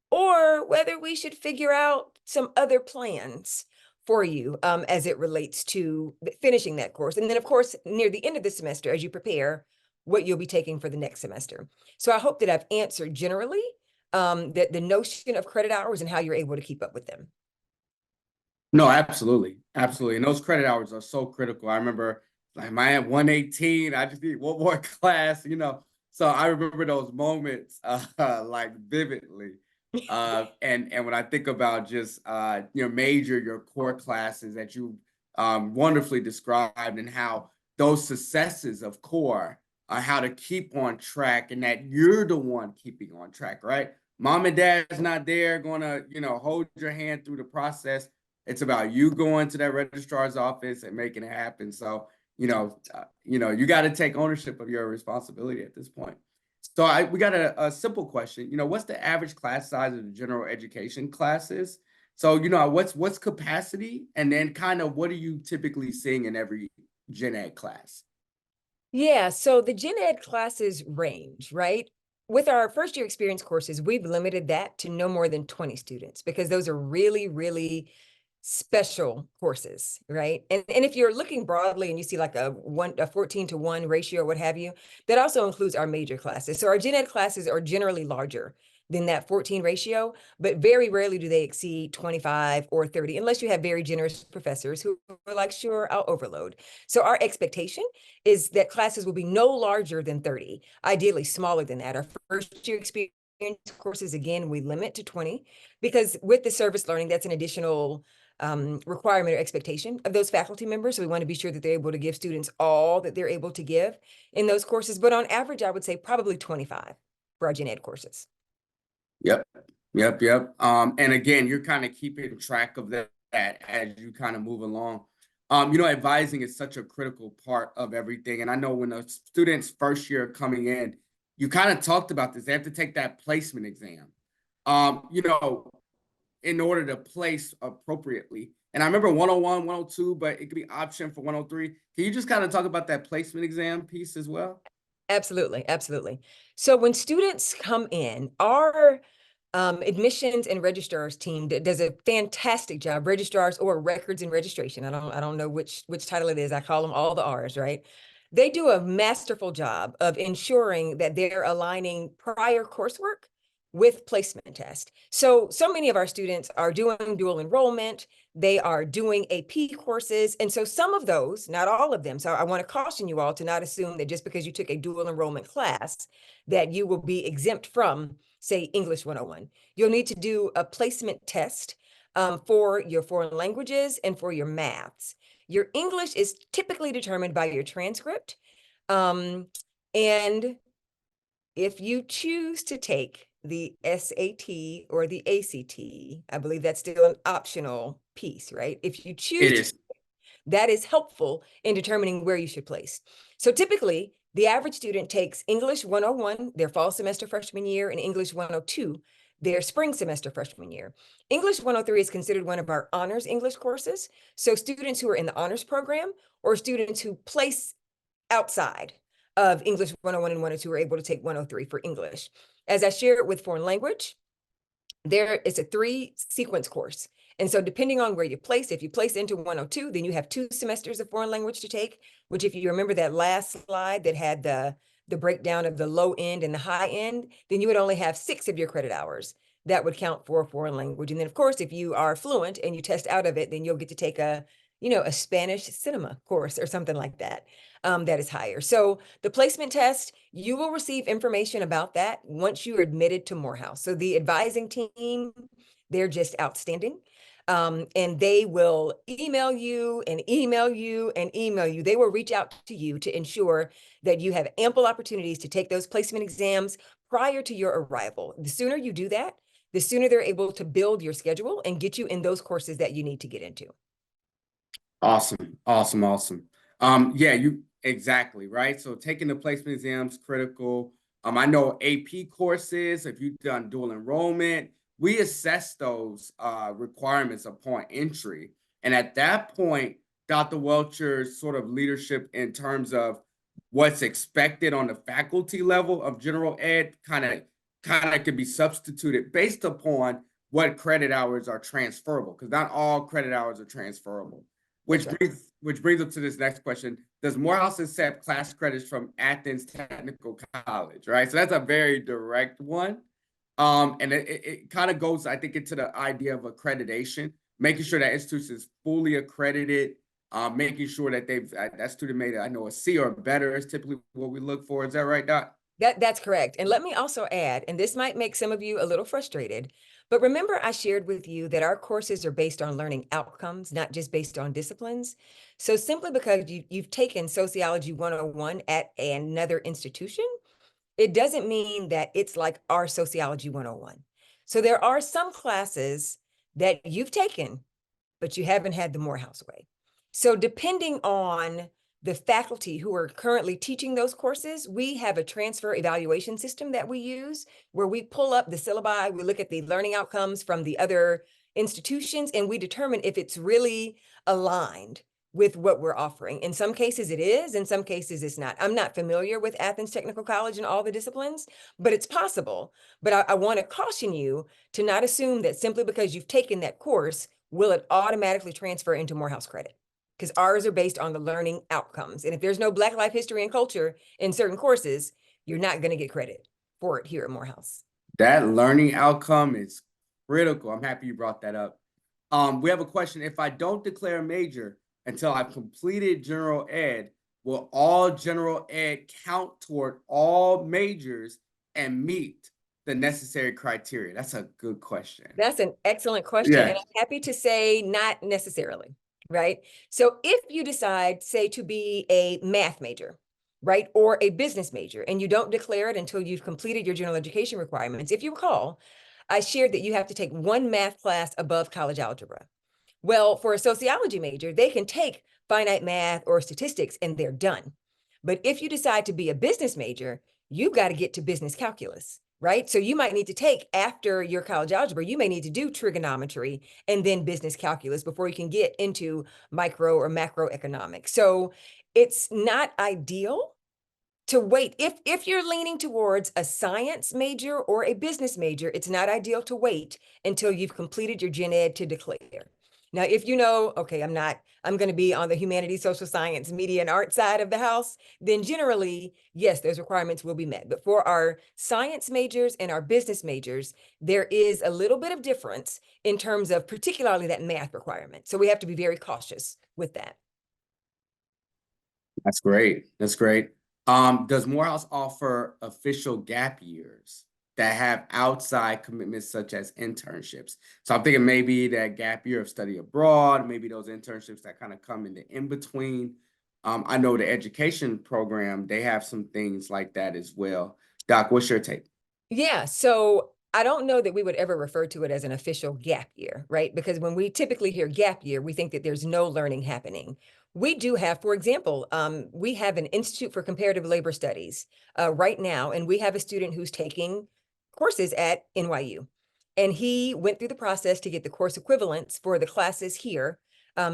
or whether we should figure out some other plans for you as it relates to finishing that course. And then, of course, near the end of the semester, as you prepare what you'll be taking for the next semester. So I hope that I've answered generally the notion of credit hours and how you're able to keep up with them. No, absolutely. Absolutely. And those credit hours are so critical. I remember like I had 118, I just need one more class, So I remember those moments like vividly. And when I think about just your major, your core classes that you wonderfully described, and how those successes of core are how to keep on track, and that you're the one keeping on track, right? Mom and dad's not there gonna, hold your hand through the process. It's about you going to that registrar's office and making it happen. So, you got to take ownership of your responsibility at this point. So we got a simple question. What's the average class size of the general education classes? So, what's capacity, and then kind of what are you typically seeing in every gen ed class? Yeah, so the gen ed classes range, right? With our first year experience courses, we've limited that to no more than 20 students, because those are really, really special courses, right? And if you're looking broadly and you see like a 14-to-1 ratio or what have you, that also includes our major classes. So our gen ed classes are generally larger than that 14 ratio, but very rarely do they exceed 25 or 30, unless you have very generous professors who are like, sure, I'll overload. So our expectation is that classes will be no larger than 30, ideally smaller than that. Our first year experience courses, again, we limit to 20, because with the service learning, that's an additional requirement or expectation of those faculty members. So we want to be sure that they're able to give students all that they're able to give in those courses. But on average, I would say probably 25 for our gen ed courses. Yep. And again, you're kind of keeping track of that as you kind of move along. Advising is such a critical part of everything. And I know when the students first year coming in, you kind of talked about this. They have to take that placement exam. In order to place appropriately. And I remember 101, 102, but it could be option for 103. Can you just kind of talk about that placement exam piece as well? Absolutely. So when students come in, our admissions and registrars team does a fantastic job. Registrars, or records and registration, I don't know which title it is. I call them all the R's, right? They do a masterful job of ensuring that they're aligning prior coursework with placement test. So many of our students are doing dual enrollment. They are doing AP courses. And so some of those, not all of them. So I want to caution you all to not assume that just because you took a dual enrollment class that you will be exempt from, say, English 101. You'll need to do a placement test for your foreign languages and for your maths. Your English is typically determined by your transcript. And if you choose to take the SAT or the ACT, I believe that's still an optional piece, right? If you choose It to, is. that is helpful in determining where you should place. So typically, the average student takes English 101 their fall semester freshman year and English 102 their spring semester freshman year. English 103 is considered one of our honors English courses. So students who are in the honors program or students who place outside of English 101 and 102 are able to take 103 for English. As I shared with foreign language, there is a 3-sequence course. And so depending on where you place, if you place into 102, then you have 2 semesters of foreign language to take, which if you remember that last slide that had the breakdown of the low end and the high end, then you would only have 6 of your credit hours that would count for foreign language. And then of course, if you are fluent and you test out of it, then you'll get to take a Spanish cinema course or something like that. That is higher. So the placement test, you will receive information about that once you're admitted to Morehouse. So the advising team, they're just outstanding. And they will email you and email you and email you. They will reach out to you to ensure that you have ample opportunities to take those placement exams prior to your arrival. The sooner you do that, the sooner they're able to build your schedule and get you in those courses that you need to get into. Awesome, awesome, awesome. Yeah, you exactly right. So taking the placement exams critical. I know AP courses, if you've done dual enrollment, we assess those requirements upon entry. And at that point, Dr. Welcher's sort of leadership in terms of what's expected on the faculty level of general ed kind of could be substituted based upon what credit hours are transferable, because not all credit hours are transferable. Which Right. brings up to this next question. Does Morehouse accept class credits from Athens Technical College, right? So that's a very direct one. And it kind of goes, I think, into the idea of accreditation, making sure that institution is fully accredited, making sure that that student made, I know, a C or better is typically what we look for. Is that right, Doc? That's correct. And let me also add, and this might make some of you a little frustrated, but remember I shared with you that our courses are based on learning outcomes, not just based on disciplines. So simply because you've taken Sociology 101 at another institution, it doesn't mean that it's like our Sociology 101. So there are some classes that you've taken, but you haven't had the Morehouse way. So depending on the faculty who are currently teaching those courses, we have a transfer evaluation system that we use where we pull up the syllabi, we look at the learning outcomes from the other institutions, and we determine if it's really aligned with what we're offering. In some cases it is, in some cases it's not. I'm not familiar with Athens Technical College and all the disciplines, but it's possible. But I want to caution you to not assume that simply because you've taken that course, will it automatically transfer into Morehouse credit? Because ours are based on the learning outcomes. And if there's no Black Life History and Culture in certain courses, you're not going to get credit for it here at Morehouse. That learning outcome is critical. I'm happy you brought that up. We have a question. If I don't declare a major until I've completed general ed, will all general ed count toward all majors and meet the necessary criteria? That's a good question. That's an excellent question. And Yeah. I'm happy to say not necessarily, right? So if you decide, say, to be a math major, right, or a business major, and you don't declare it until you've completed your general education requirements, if you recall, I shared that you have to take one math class above college algebra. Well, for a sociology major, they can take finite math or statistics and they're done. But if you decide to be a business major, you've got to get to business calculus, right? So you might need to take, after your college algebra, you may need to do trigonometry and then business calculus before you can get into micro or macroeconomics. So it's not ideal to wait. If you're leaning towards a science major or a business major, it's not ideal to wait until you've completed your gen ed to declare. Now, if you know, okay, I'm going to be on the humanities, social science, media, and art side of the house, then generally, yes, those requirements will be met. But for our science majors and our business majors, there is a little bit of difference in terms of particularly that math requirement. So we have to be very cautious with that. That's great. That's great. Does Morehouse offer official gap years that have outside commitments such as internships? So I'm thinking maybe that gap year of study abroad, maybe those internships that kind of come in between. I know the education program, they have some things like that as well. Doc, what's your take? Yeah, so I don't know that we would ever refer to it as an official gap year, right? Because when we typically hear gap year, we think that there's no learning happening. We do have, for example, we have an Institute for Comparative Labor Studies right now, and we have a student who's taking courses at NYU. And he went through the process to get the course equivalents for the classes here.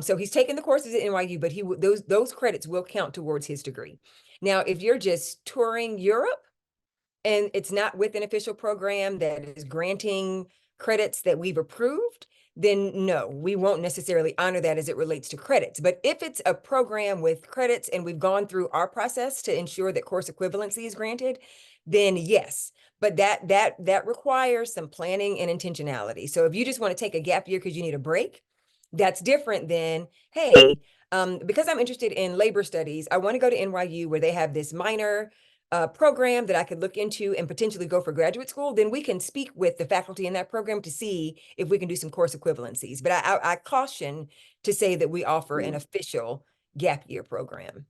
So he's taken the courses at NYU, but those credits will count towards his degree. Now, if you're just touring Europe, and it's not with an official program that is granting credits that we've approved, then no, we won't necessarily honor that as it relates to credits. But if it's a program with credits and we've gone through our process to ensure that course equivalency is granted, then yes. But that requires some planning and intentionality. So if you just want to take a gap year because you need a break, that's different than, hey, because I'm interested in labor studies, I want to go to NYU where they have this minor program that I could look into and potentially go for graduate school, then we can speak with the faculty in that program to see if we can do some course equivalencies. But I caution to say that we offer an official gap year program.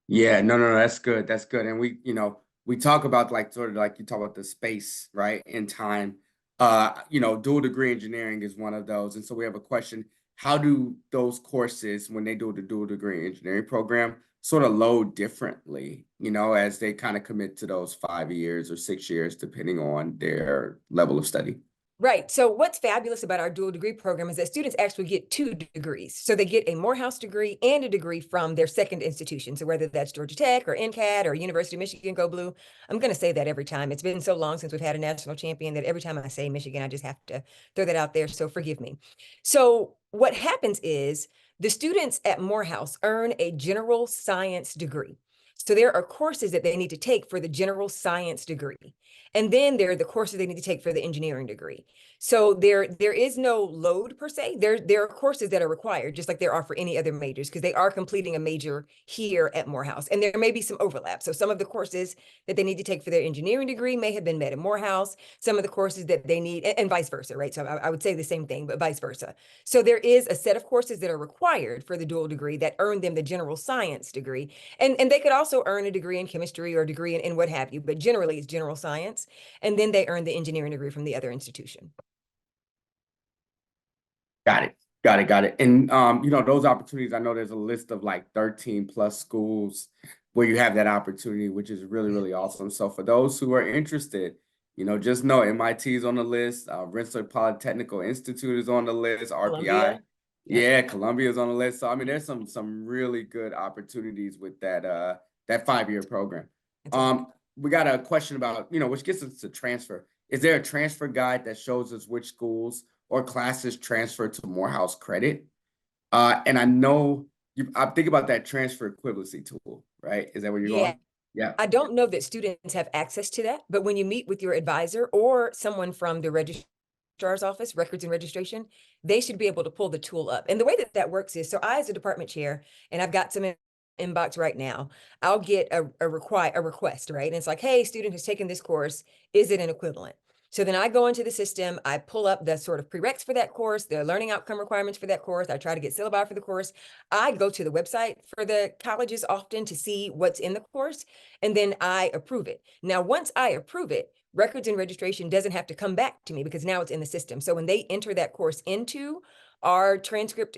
Yeah, no, that's good. That's good. And we talk about like sort of like you talk about the space, right? In time. Dual degree engineering is one of those. And so we have a question. How do those courses, when they do the dual degree engineering program, sort of load differently, as they kind of commit to those 5 years or 6 years, depending on their level of study? Right. So what's fabulous about our dual degree program is that students actually get 2 degrees. So they get a Morehouse degree and a degree from their second institution. So whether that's Georgia Tech or NCAT or University of Michigan, Go Blue, I'm going to say that every time. It's been so long since we've had a national champion that every time I say Michigan, I just have to throw that out there. So forgive me. So what happens is the students at Morehouse earn a general science degree. So there are courses that they need to take for the general science degree. And then there are the courses they need to take for the engineering degree. So there is no load per se. There are courses that are required, just like there are for any other majors, because they are completing a major here at Morehouse. And there may be some overlap. So some of the courses that they need to take for their engineering degree may have been met at Morehouse. Some of the courses that they need, and vice versa, right? So I would say the same thing, but vice versa. So there is a set of courses that are required for the dual degree that earn them the general science degree. And they could also earn a degree in chemistry or a degree in what have you, but generally it's general science. And then they earn the engineering degree from the other institution. Got it. Got it. And those opportunities, I know there's a list of like 13 plus schools where you have that opportunity, which is really, really awesome. So for those who are interested, just know MIT is on the list, Rensselaer Polytechnical Institute is on the list, RPI. Columbia. Yeah, Columbia is on the list. So I mean, there's some really good opportunities with that 5-year program. We got a question about, which gets us to transfer. Is there a transfer guide that shows us which schools or classes transfer to Morehouse credit? And I know I'm thinking about that transfer equivalency tool, right? Is that where you're Yeah. going? Yeah. I don't know that students have access to that, but when you meet with your advisor or someone from the registrar's office, records and registration, they should be able to pull the tool up. And the way that works is, so I, as a department chair, and I've got some inbox right now, I'll get a request, right? And it's like, hey, student who's taken this course, is it an equivalent? So then I go into the system, I pull up the sort of prereqs for that course, the learning outcome requirements for that course. I try to get syllabi for the course. I go to the website for the colleges often to see what's in the course, and then I approve it. Now, once I approve it, records and registration doesn't have to come back to me because now it's in the system. So when they enter that course into our transcript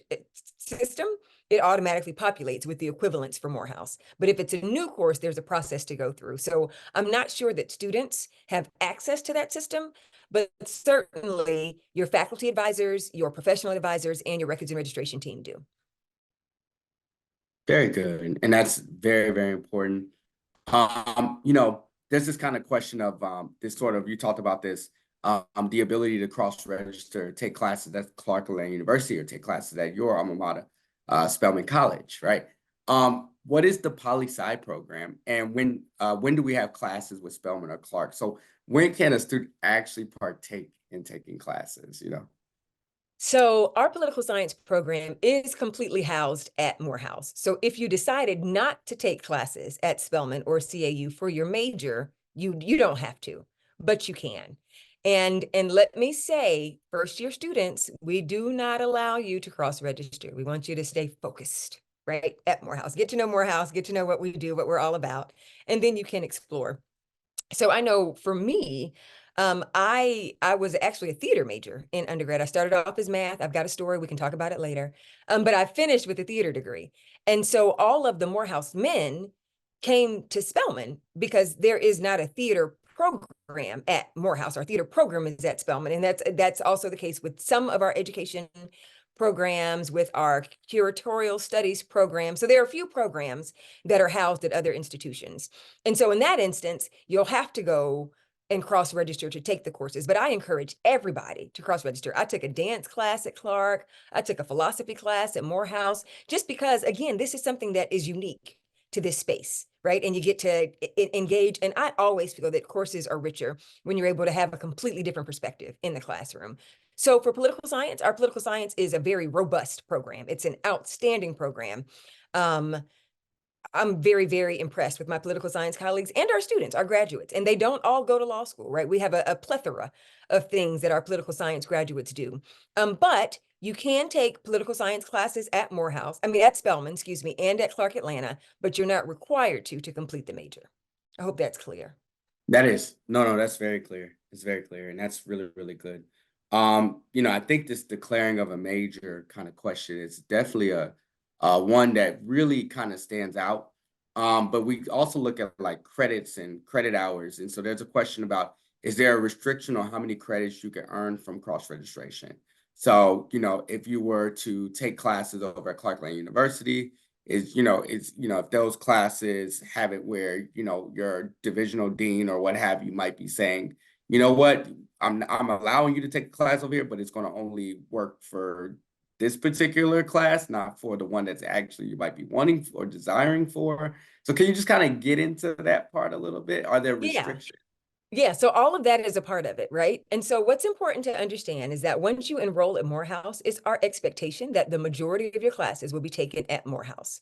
system, it automatically populates with the equivalents for Morehouse. But if it's a new course, there's a process to go through. So I'm not sure that students have access to that system, but certainly your faculty advisors, your professional advisors, and your records and registration team do. Very good. And that's very, very important. There's this kind of question of this sort of, you talked about this, the ability to cross-register, take classes at Clark Atlanta University or take classes at your alma mater, Spelman College, right? What is the poli-sci program, and when do we have classes with Spelman or Clark? So when can a student actually partake in taking classes, you know? So our political science program is completely housed at Morehouse. So if you decided not to take classes at Spelman or CAU for your major, you don't have to, but you can. And let me say, first year students, we do not allow you to cross register. We want you to stay focused, right, at Morehouse. Get to know Morehouse, get to know what we do, what we're all about, and then you can explore. So I know for me, I was actually a theater major in undergrad. I started off as math. I've got a story. We can talk about it later. But I finished with a theater degree. And so all of the Morehouse men came to Spelman because there is not a theater program at Morehouse. Our theater program is at Spelman. And that's also the case with some of our education programs, with our curatorial studies program. So there are a few programs that are housed at other institutions. And so in that instance, you'll have to go and cross-register to take the courses. But I encourage everybody to cross-register. I took a dance class at Clark. I took a philosophy class at Morehouse, just because, again, this is something that is unique to this space, right? And you get to engage. And I always feel that courses are richer when you're able to have a completely different perspective in the classroom. So for political science, our political science is a very robust program. It's an outstanding program. I'm very, very impressed with my political science colleagues and our students, our graduates, and they don't all go to law school, right? We have a plethora of things that our political science graduates do. But you can take political science classes at at Spelman, excuse me, and at Clark Atlanta, but you're not required to complete the major. I hope that's clear. That is, no, that's very clear. It's very clear, and that's really, really good. I think this declaring of a major kind of question is definitely a one that really kind of stands out. But we also look at like credits and credit hours, and so there's a question about, is there a restriction on how many credits you can earn from cross registration? So, if you were to take classes over at Clark Atlanta University, if those classes have it where, your divisional dean or what have you might be saying, you know what, I'm allowing you to take a class over here, but it's going to only work for this particular class, not for the one that's actually you might be wanting or desiring for. So can you just kind of get into that part a little bit? Are there Yeah. restrictions? Yeah, so all of that is a part of it, right? And so what's important to understand is that once you enroll at Morehouse, it's our expectation that the majority of your classes will be taken at Morehouse.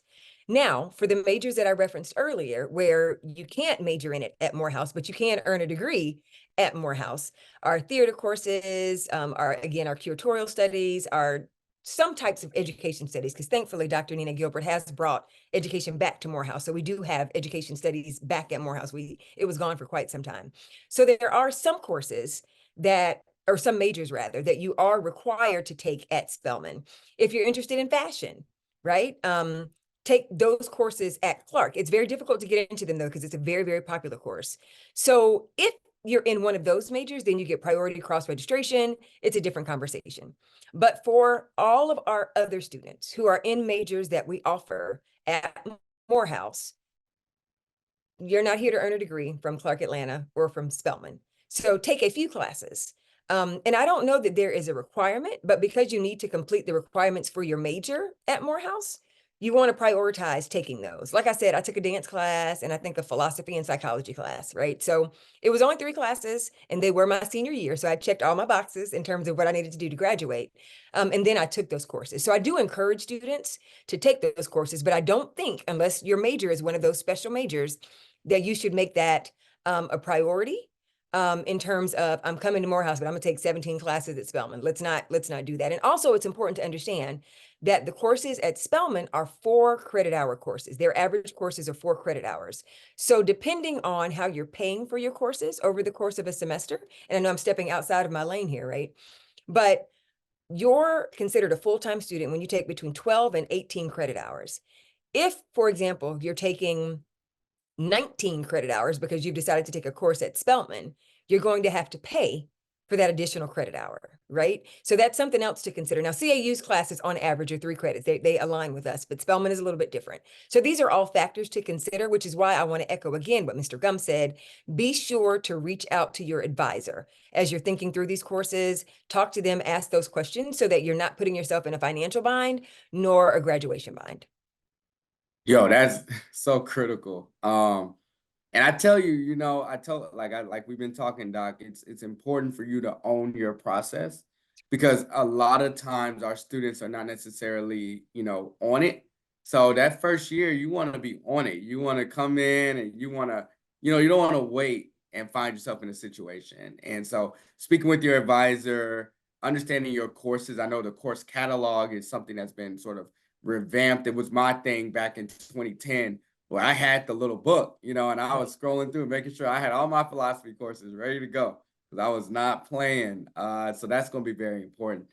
Now, for the majors that I referenced earlier, where you can't major in it at Morehouse, but you can earn a degree at Morehouse, our theater courses, our curatorial studies, our some types of education studies, because thankfully Dr. Nina Gilbert has brought education back to Morehouse. So we do have education studies back at Morehouse. It was gone for quite some time. So there are some courses or some majors rather, that you are required to take at Spelman. If you're interested in fashion, right? Take those courses at Clark. It's very difficult to get into them though, because it's a very, very popular course. So if you're in one of those majors, then you get priority cross registration. It's a different conversation. But for all of our other students who are in majors that we offer at Morehouse, you're not here to earn a degree from Clark Atlanta or from Spelman. So take a few classes. And I don't know that there is a requirement, but because you need to complete the requirements for your major at Morehouse, you want to prioritize taking those. Like I said, I took a dance class and I think a philosophy and psychology class, right? So it was only 3 classes and they were my senior year. So I checked all my boxes in terms of what I needed to do to graduate. And then I took those courses. So I do encourage students to take those courses, but I don't think, unless your major is one of those special majors, that you should make that a priority in terms of, I'm coming to Morehouse, but I'm gonna take 17 classes at Spelman. Let's not do that. And also it's important to understand that the courses at Spelman are 4 credit hour courses. Their average courses are 4 credit hours. So depending on how you're paying for your courses over the course of a semester, and I know I'm stepping outside of my lane here, right? But you're considered a full-time student when you take between 12 and 18 credit hours. If, for example, you're taking 19 credit hours because you've decided to take a course at Spelman, you're going to have to pay for that additional credit hour, right? So that's something else to consider. Now, CAU's classes on average are 3 credits. They align with us, but Spelman is a little bit different. So these are all factors to consider, which is why I want to echo again what Mr. Gum said. Be sure to reach out to your advisor as you're thinking through these courses. Talk to them, ask those questions so that you're not putting yourself in a financial bind nor a graduation bind. Yo, that's so critical. And I tell you, like we've been talking, Doc, it's important for you to own your process because a lot of times our students are not necessarily, on it. So that first year, you want to be on it. You want to come in and you want to, you don't want to wait and find yourself in a situation. And so speaking with your advisor, understanding your courses, I know the course catalog is something that's been sort of revamped. It was my thing back in 2010 where I had the little book, and I was scrolling through, making sure I had all my philosophy courses ready to go because I was not playing. So that's going to be very important.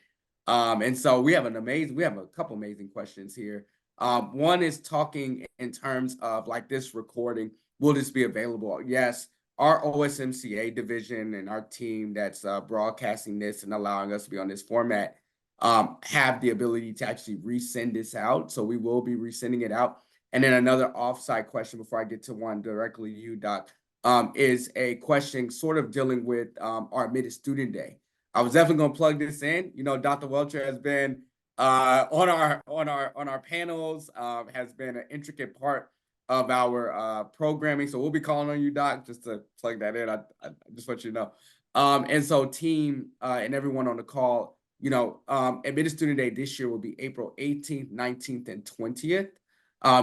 And so we have a couple amazing questions here. One is talking in terms of like this recording, will this be available? Yes, our OSMCA division and our team that's broadcasting this and allowing us to be on this format have the ability to actually resend this out. So we will be resending it out. And then another offsite question before I get to one directly to you, Doc, is a question sort of dealing with our admitted student day. I was definitely going to plug this in. Dr. Welcher has been on our panels, has been an intricate part of our programming. So we'll be calling on you, Doc, just to plug that in. I just want you to know. And so team and everyone on the call, admitted student day this year will be April 18th, 19th, and 20th.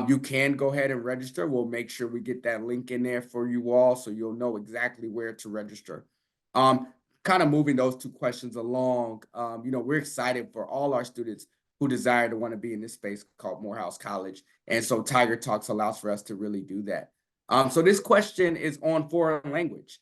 You can go ahead and register. We'll make sure we get that link in there for you all so you'll know exactly where to register. Kind of moving those two questions along, we're excited for all our students who desire to want to be in this space called Morehouse College. And so Tiger Talks allows for us to really do that. So this question is on foreign language.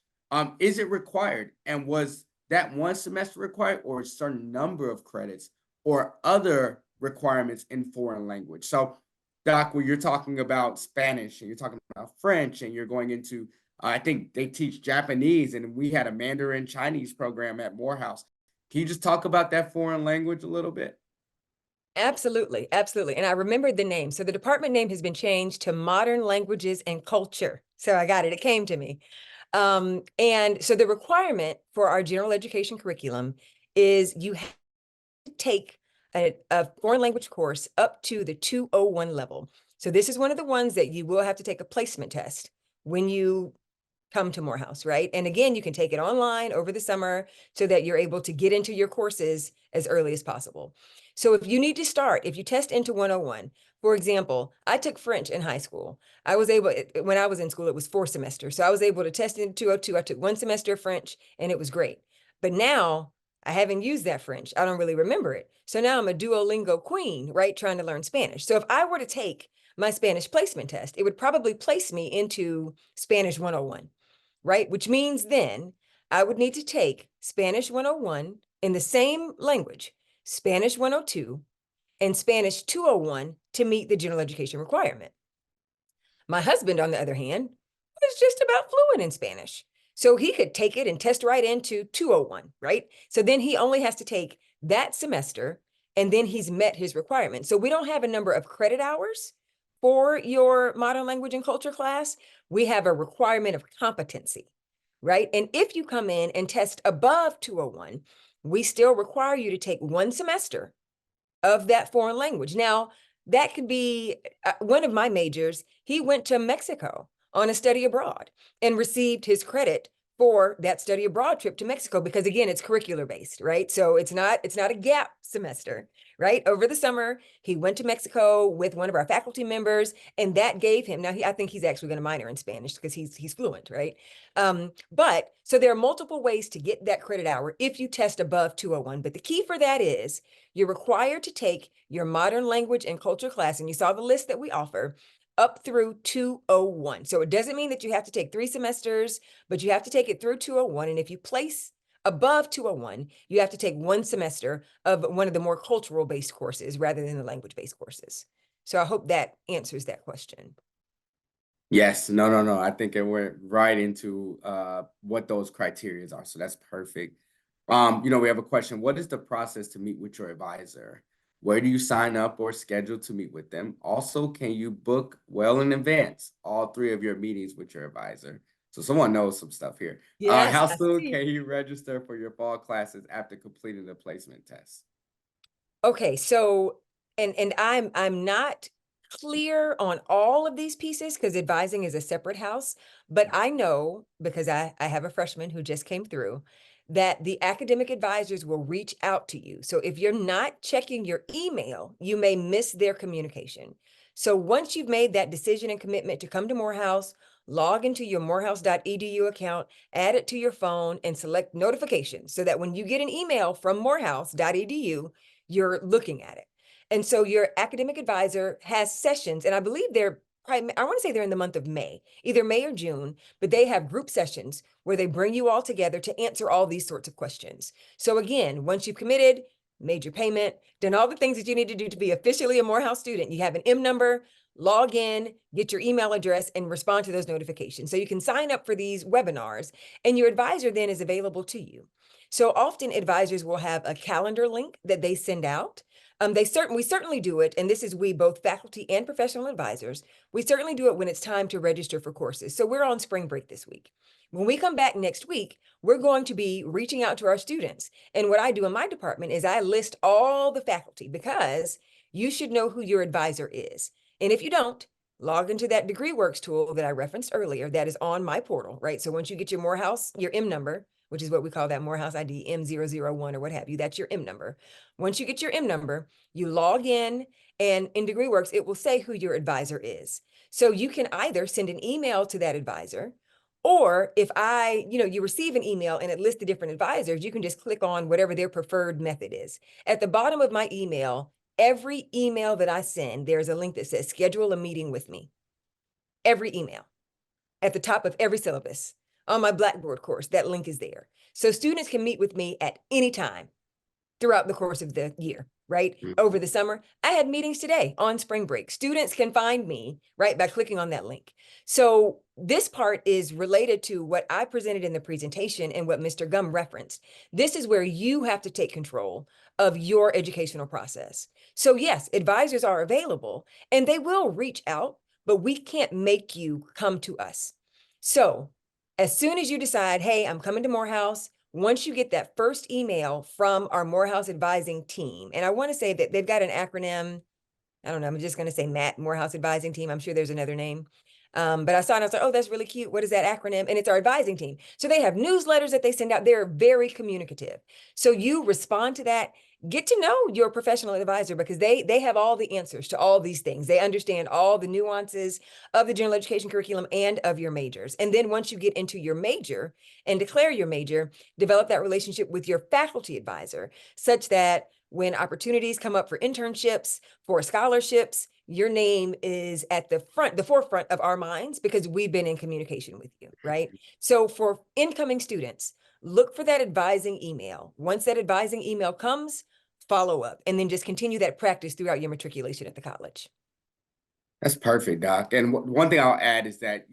Is it required? And was that one semester required or a certain number of credits or other requirements in foreign language? So Doc, where you're talking about Spanish and you're talking about French and you're going into, I think they teach Japanese and we had a Mandarin Chinese program at Morehouse. Can you just talk about that foreign language a little bit? Absolutely, absolutely. And I remembered the name. So the department name has been changed to Modern Languages and Culture. So I got it. It came to me. And so the requirement for our general education curriculum is you have to take a foreign language course up to the 201 level. So this is one of the ones that you will have to take a placement test when you come to Morehouse, right? And again, you can take it online over the summer so that you're able to get into your courses as early as possible. So if you need to start, if you test into 101, for example, I took French in high school. I was able, when I was in school, it was 4 semesters. So I was able to test into 202. I took 1 semester of French and it was great. But now I haven't used that French. I don't really remember it. So now I'm a Duolingo queen, right? Trying to learn Spanish. So if I were to take my Spanish placement test, it would probably place me into Spanish 101, right? Which means then I would need to take Spanish 101 in the same language, Spanish 102, and Spanish 201 to meet the general education requirement. My husband, on the other hand, was just about fluent in Spanish. So he could take it and test right into 201, right? So then he only has to take that semester and then he's met his requirement. So we don't have a number of credit hours for your modern language and culture class. We have a requirement of competency, right? And if you come in and test above 201, we still require you to take 1 semester of that foreign language. Now, that could be one of my majors. He went to Mexico on a study abroad and received his credit for that study abroad trip to Mexico because again, it's curricular based, right? So it's not a gap semester, right? Over the summer, he went to Mexico with one of our faculty members, and that gave him, now I think he's actually going to minor in Spanish because he's fluent, right? But so there are multiple ways to get that credit hour if you test above 201. But the key for that is you're required to take your modern language and culture class, and you saw the list that we offer, up through 201. So it doesn't mean that you have to take 3 semesters, but you have to take it through 201. And if you place above 201, you have to take 1 semester of one of the more cultural-based courses rather than the language-based courses. So I hope that answers that question. Yes, no. I think it went right into what those criteria are. So that's perfect. We have a question. What is the process to meet with your advisor? Where do you sign up or schedule to meet with them? Also, can you book well in advance all three of your meetings with your advisor? So someone knows some stuff here. Yes, How I soon see. can you register for your fall classes after completing the placement test? Okay, so and I'm not clear on all of these pieces because advising is a separate house, but I know because I have a freshman who just came through that the academic advisors will reach out to you. So if you're not checking your email, you may miss their communication. So once you've made that decision and commitment to come to Morehouse, log into your morehouse.edu account, add it to your phone, and select notifications so that when you get an email from morehouse.edu, you're looking at it. And so your academic advisor has sessions, and I believe I want to say they're in the month of May, either May or June, but they have group sessions where they bring you all together to answer all these sorts of questions. So again, once you've committed, made your payment, done all the things that you need to do to be officially a Morehouse student, you have an M number, log in, get your email address, and respond to those notifications. So you can sign up for these webinars, and your advisor then is available to you. So often advisors will have a calendar link that they send out. We certainly do it, and this is we, both faculty and professional advisors, we certainly do it when it's time to register for courses. So we're on spring break this week. When we come back next week, we're going to be reaching out to our students. And what I do in my department is I list all the faculty because you should know who your advisor is. And if you don't, log into that DegreeWorks tool that I referenced earlier that is on my portal, right? So once you get your Morehouse, your M number, which is what we call that Morehouse ID M001 or what have you, that's your M number. Once you get your M number, you log in, and in DegreeWorks, it will say who your advisor is. So you can either send an email to that advisor, or if you receive an email and it lists the different advisors, you can just click on whatever their preferred method is. At the bottom of my email, every email that I send, there's a link that says schedule a meeting with me. Every email at the top of every syllabus. On my Blackboard course, that link is there. So students can meet with me at any time throughout the course of the year, right? Over the summer, I had meetings today on spring break. Students can find me, right, by clicking on that link. So this part is related to what I presented in the presentation and what Mr. Gum referenced. This is where you have to take control of your educational process. So yes, advisors are available and they will reach out, but we can't make you come to us. So as soon as you decide, hey, I'm coming to Morehouse, once you get that first email from our Morehouse advising team, and I want to say that they've got an acronym. I don't know, I'm just going to say Matt, Morehouse advising team. I'm sure there's another name. But I saw it, I was like, oh, that's really cute. What is that acronym? And it's our advising team. So they have newsletters that they send out. They're very communicative. So you respond to that, get to know your professional advisor because they have all the answers to all these things. They understand all the nuances of the general education curriculum and of your majors. And then once you get into your major and declare your major, develop that relationship with your faculty advisor such that when opportunities come up for internships, for scholarships, your name is at the forefront of our minds because we've been in communication with you, right? So for incoming students, look for that advising email. Once that advising email comes, follow up, and then just continue that practice throughout your matriculation at the college. That's perfect, Doc. And one thing I'll add is that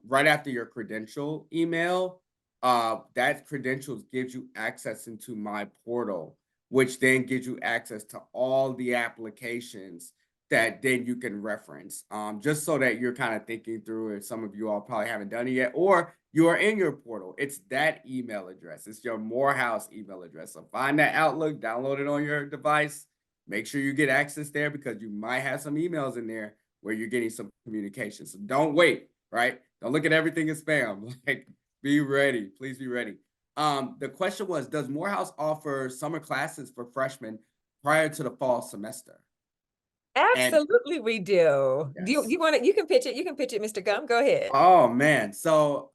right after your credential email, that credentials gives you access into my portal, which then gives you access to all the applications that then you can reference. Just so that you're kind of thinking through, and some of you all probably haven't done it yet, or you are in your portal. It's that email address. It's your Morehouse email address. So find that Outlook, download it on your device. Make sure you get access there because you might have some emails in there where you're getting some communication. So don't wait, right? Don't look at everything as spam. Like, be ready. Please be ready. The question was, does Morehouse offer summer classes for freshmen prior to the fall semester? And Absolutely, we do. Do yes. you want to, you can pitch it. You can pitch it, Mr. Gum. Go ahead. Oh man. So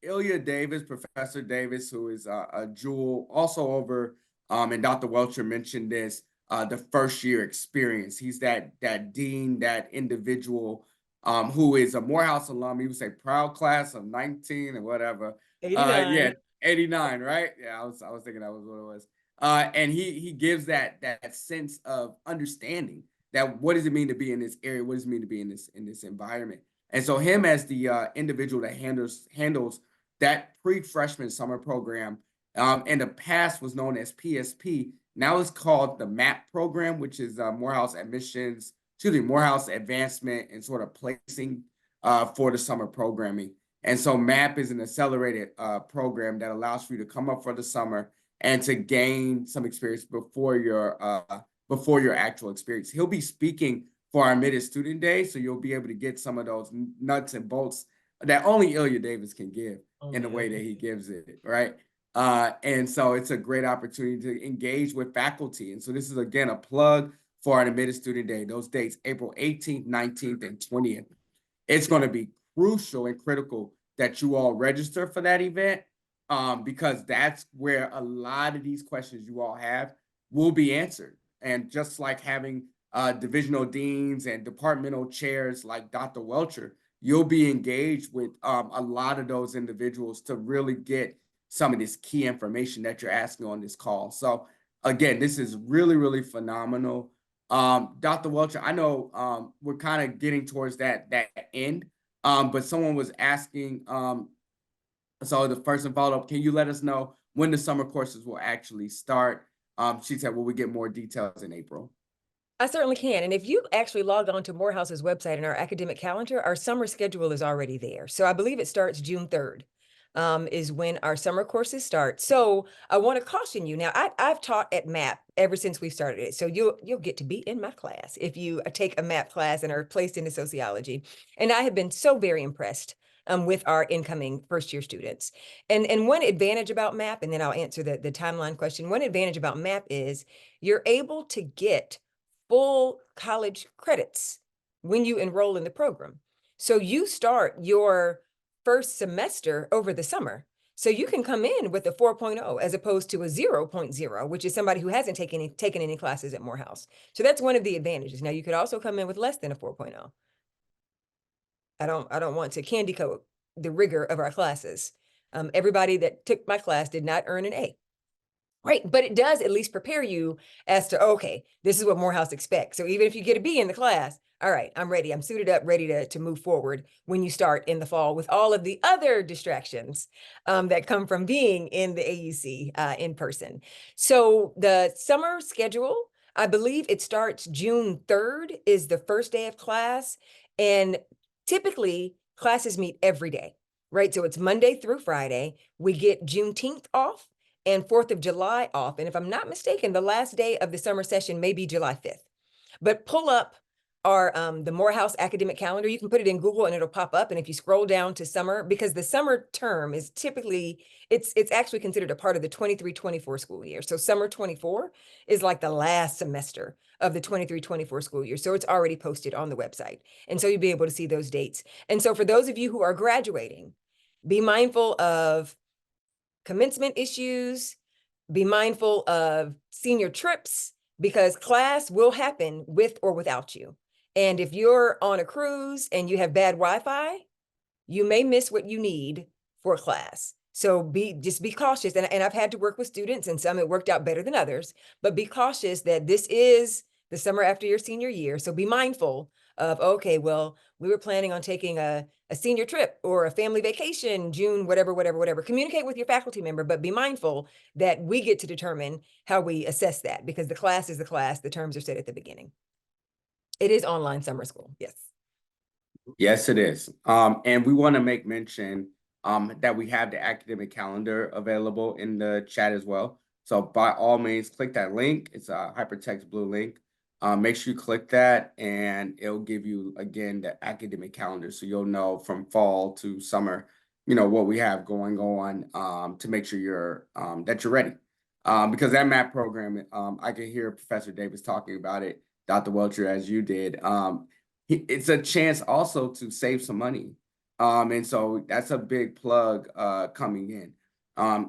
Ilya Davis, Professor Davis, who is a jewel, also over and Dr. Welcher mentioned this, the first year experience. He's that dean, that individual who is a Morehouse alum. He would say proud class of 19 or whatever. 89. Yeah, 89, right? Yeah, I was thinking that was what it was. And he gives that sense of understanding that what does it mean to be in this area? What does it mean to be in this environment? And so him as the individual that handles that pre-freshman summer program In the past was known as PSP. Now it's called the MAP program, which is Morehouse Morehouse Advancement and sort of placing for the summer programming. And so MAP is an accelerated program that allows for you to come up for the summer and to gain some experience before your actual experience. He'll be speaking for our admitted student day, so you'll be able to get some of those nuts and bolts that only Ilya Davis can give in the way that he gives it, right? And so it's a great opportunity to engage with faculty. And so this is, again, a plug for an admitted student day. Those dates, April 18th, 19th, and 20th. It's going to be crucial and critical that you all register for that event because that's where a lot of these questions you all have will be answered. And just like having divisional deans and departmental chairs like Dr. Welcher, you'll be engaged with a lot of those individuals to really get some of this key information that you're asking on this call. So again, this is really, really phenomenal. Dr. Welcher, I know we're kind of getting towards that end, but someone was asking, so the person followed up, can you let us know when the summer courses will actually start? She said, will we get more details in April? I certainly can. And if you actually log on to Morehouse's website and our academic calendar, our summer schedule is already there. So I believe it starts June 3rd. Is when our summer courses start. So I want to caution you. Now, I've taught at MAP ever since we started it. So you'll get to be in my class if you take a MAP class and are placed into sociology. And I have been so very impressed with our incoming first-year students. And one advantage about MAP, and then I'll answer the timeline question. One advantage about MAP is you're able to get full college credits when you enroll in the program. So you start your first semester over the summer. So you can come in with a 4.0 as opposed to a 0.0, which is somebody who hasn't taken any classes at Morehouse. So that's one of the advantages. Now you could also come in with less than a 4.0. I don't want to candy coat the rigor of our classes. Everybody that took my class did not earn an A. Right, but it does at least prepare you as to, okay, this is what Morehouse expects. So even if you get a B in the class, all right, I'm ready. I'm suited up, ready to move forward when you start in the fall with all of the other distractions that come from being in the AUC in person. So the summer schedule, I believe it starts June 3rd is the first day of class. And typically classes meet every day, right? So it's Monday through Friday. We get Juneteenth off and 4th of July off. And if I'm not mistaken, the last day of the summer session may be July 5th. But pull up our the Morehouse academic calendar. You can put it in Google and it'll pop up. And if you scroll down to summer, because the summer term is typically, it's actually considered a part of the 23-24 school year. So summer 24 is like the last semester of the 23-24 school year. So it's already posted on the website. And so you'll be able to see those dates. And so for those of you who are graduating, be mindful of commencement issues, be mindful of senior trips, because class will happen with or without you. And if you're on a cruise and you have bad Wi-Fi, you may miss what you need for class. So just be cautious. And I've had to work with students, and some it worked out better than others, but be cautious that this is the summer after your senior year. So be mindful of, okay, well, we were planning on taking a senior trip or a family vacation, June, whatever. Communicate with your faculty member, but be mindful that we get to determine how we assess that, because the class is the class, the terms are set at the beginning. It is online summer school, yes. Yes, it is. And we want to make mention that we have the academic calendar available in the chat as well. So by all means, click that link. It's a hypertext blue link. Make sure you click that and it'll give you, again, the academic calendar. So you'll know from fall to summer, what we have going on to make sure that you're ready. Because that MAP program, I can hear Professor Davis talking about it, Dr. Welcher, as you did. It's a chance also to save some money. And so that's a big plug coming in.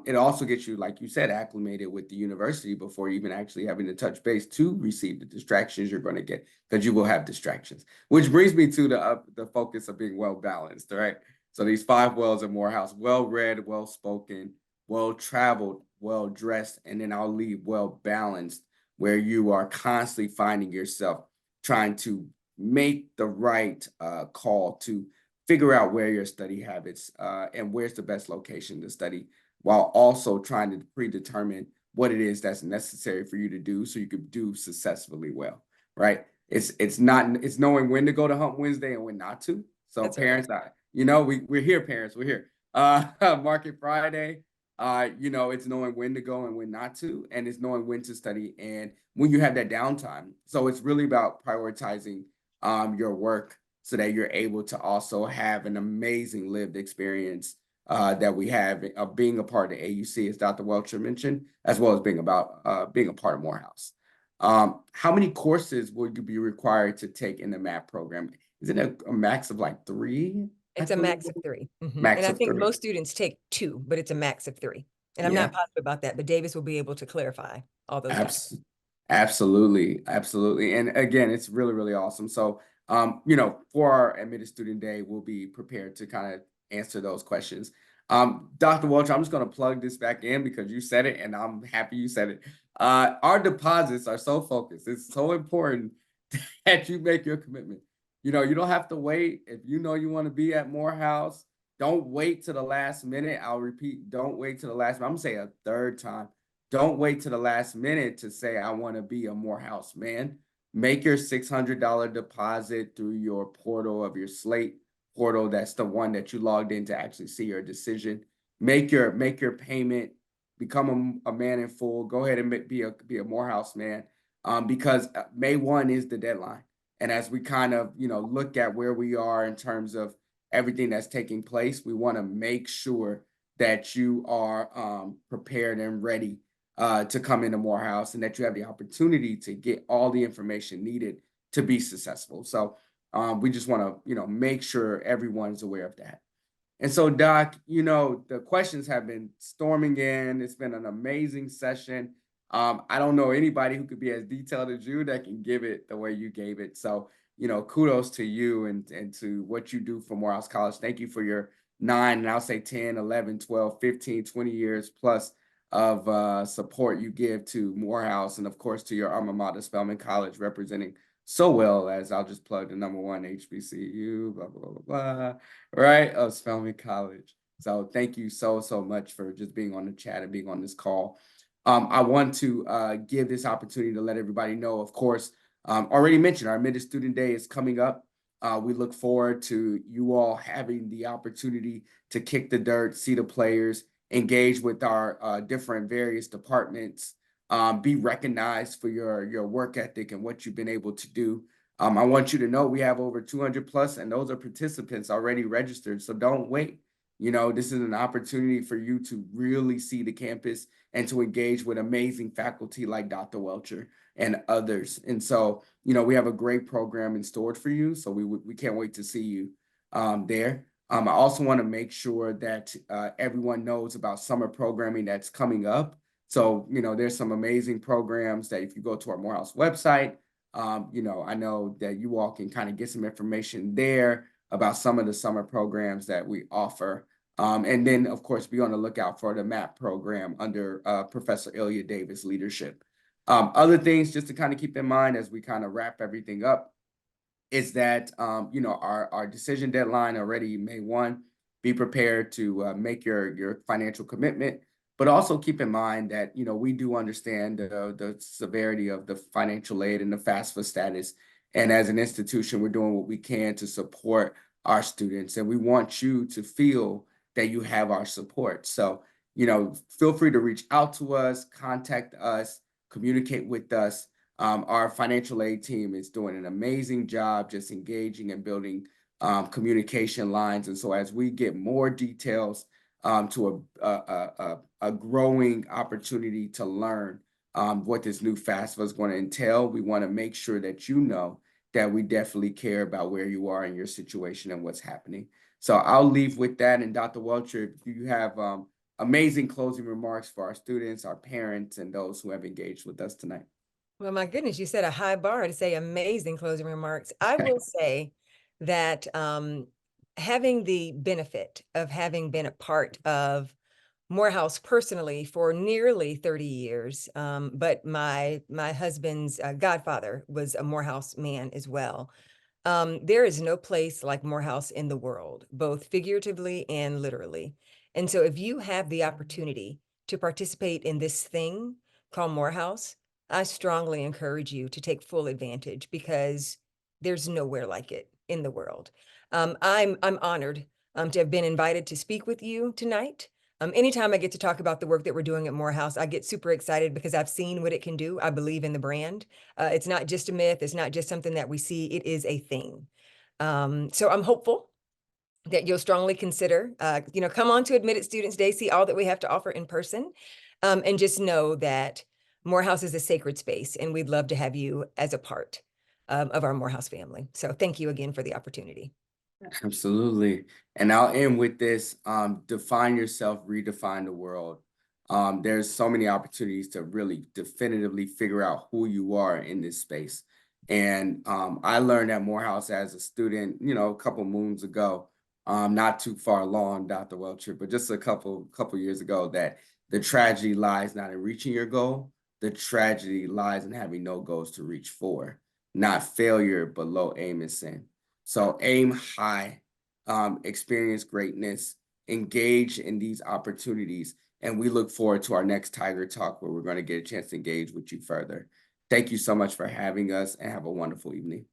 It also gets you, like you said, acclimated with the university before even actually having to touch base to receive the distractions you're going to get, because you will have distractions. Which brings me to the focus of being well-balanced, right? So these 5 wells at Morehouse: well-read, well-spoken, well-traveled, well-dressed, and then I'll leave well-balanced, where you are constantly finding yourself trying to make the right call to figure out where your study habits and where's the best location to study while also trying to predetermine what it is that's necessary for you to do so you could do successfully well, right? It's not it's knowing when to go to Hump Wednesday and when not to. So That's right. parents, we're here, parents, we're here. Market Friday, it's knowing when to go and when not to, and it's knowing when to study and when you have that downtime. So it's really about prioritizing your work so that you're able to also have an amazing lived experience that we have of being a part of AUC, as Dr. Welcher mentioned, as well as being a part of Morehouse. How many courses will you be required to take in the MAP program? Is it a max of like 3? It's a max of 3. And Max I of think 3. most students take 2, but it's a max of 3. And I'm Yeah. not positive about that, but Davis will be able to clarify all those details. Absolutely, absolutely. And again, it's really, really awesome. So, for our admitted student day, we'll be prepared to kind of answer those questions. Dr. Welch, I'm just going to plug this back in because you said it, and I'm happy you said it. Our deposits are so focused. It's so important that you make your commitment. You don't have to wait. If you know you want to be at Morehouse, don't wait to the last minute. I'll repeat, don't wait to the last minute. I'm gonna say a third time. Don't wait to the last minute to say, I want to be a Morehouse man. Make your $600 deposit through your portal of your Slate portal. That's the one that you logged in to actually see your decision. Make your payment, become a man in full. Go ahead and be a Morehouse man because May 1 is the deadline. And as we kind of, look at where we are in terms of everything that's taking place, we want to make sure that you are prepared and ready to come into Morehouse and that you have the opportunity to get all the information needed to be successful. So we just want to, make sure everyone's aware of that. And so, Doc, the questions have been storming in. It's been an amazing session. I don't know anybody who could be as detailed as you that can give it the way you gave it. So, kudos to you and to what you do for Morehouse College. Thank you for your 9, and I'll say 10, 11, 12, 15, 20 years plus of support you give to Morehouse and, of course, to your alma mater, Spelman College, representing so well, as I'll just plug the #1 HBCU, blah, blah, blah, blah, right, of Spelman College. So thank you so much for just being on the chat and being on this call. I want to give this opportunity to let everybody know, of course, already mentioned, our admitted student day is coming up. We look forward to you all having the opportunity to kick the dirt, see the players, engage with our different various departments, be recognized for your work ethic and what you've been able to do. I want you to know we have over 200 plus, and those are participants already registered. So don't wait. This is an opportunity for you to really see the campus and to engage with amazing faculty like Dr. Welcher and others. And so, we have a great program in store for you. So we can't wait to see you there. I also want to make sure that everyone knows about summer programming that's coming up. So, there's some amazing programs that if you go to our Morehouse website, I know that you all can kind of get some information there about some of the summer programs that we offer. And then, of course, be on the lookout for the MAP program under Professor Ilya Davis' leadership. Other things just to kind of keep in mind as we kind of wrap everything up is that, our decision deadline already May 1, be prepared to make your financial commitment, but also keep in mind that, we do understand the severity of the financial aid and the FAFSA status. And as an institution, we're doing what we can to support our students. And we want you to feel that you have our support. So, feel free to reach out to us, contact us, communicate with us. Our financial aid team is doing an amazing job just engaging and building communication lines. And so as we get more details to a growing opportunity to learn what this new FAFSA is going to entail, we want to make sure that you know that we definitely care about where you are in your situation and what's happening. So I'll leave with that. And Dr. Welcher, if you have amazing closing remarks for our students, our parents, and those who have engaged with us tonight. Well, my goodness, you set a high bar to say amazing closing remarks. I will say that having the benefit of having been a part of Morehouse personally for nearly 30 years, but my husband's godfather was a Morehouse man as well. There is no place like Morehouse in the world, both figuratively and literally. And so if you have the opportunity to participate in this thing called Morehouse, I strongly encourage you to take full advantage because there's nowhere like it in the world. I'm honored to have been invited to speak with you tonight. Anytime I get to talk about the work that we're doing at Morehouse, I get super excited because I've seen what it can do. I believe in the brand. It's not just a myth. It's not just something that we see. It is a thing. So I'm hopeful that you'll strongly consider, come on to Admitted Students Day, see all that we have to offer in person, and just know that Morehouse is a sacred space, and we'd love to have you as a part of our Morehouse family. So thank you again for the opportunity. Absolutely. And I'll end with this, define yourself, redefine the world. There's so many opportunities to really definitively figure out who you are in this space. And I learned at Morehouse as a student, a couple moons ago, not too far along, Dr. Welcher, but just a couple years ago, that the tragedy lies not in reaching your goal. The tragedy lies in having no goals to reach for, not failure, but low aim and sin. So aim high, experience greatness, engage in these opportunities. And we look forward to our next Tiger Talk where we're going to get a chance to engage with you further. Thank you so much for having us and have a wonderful evening.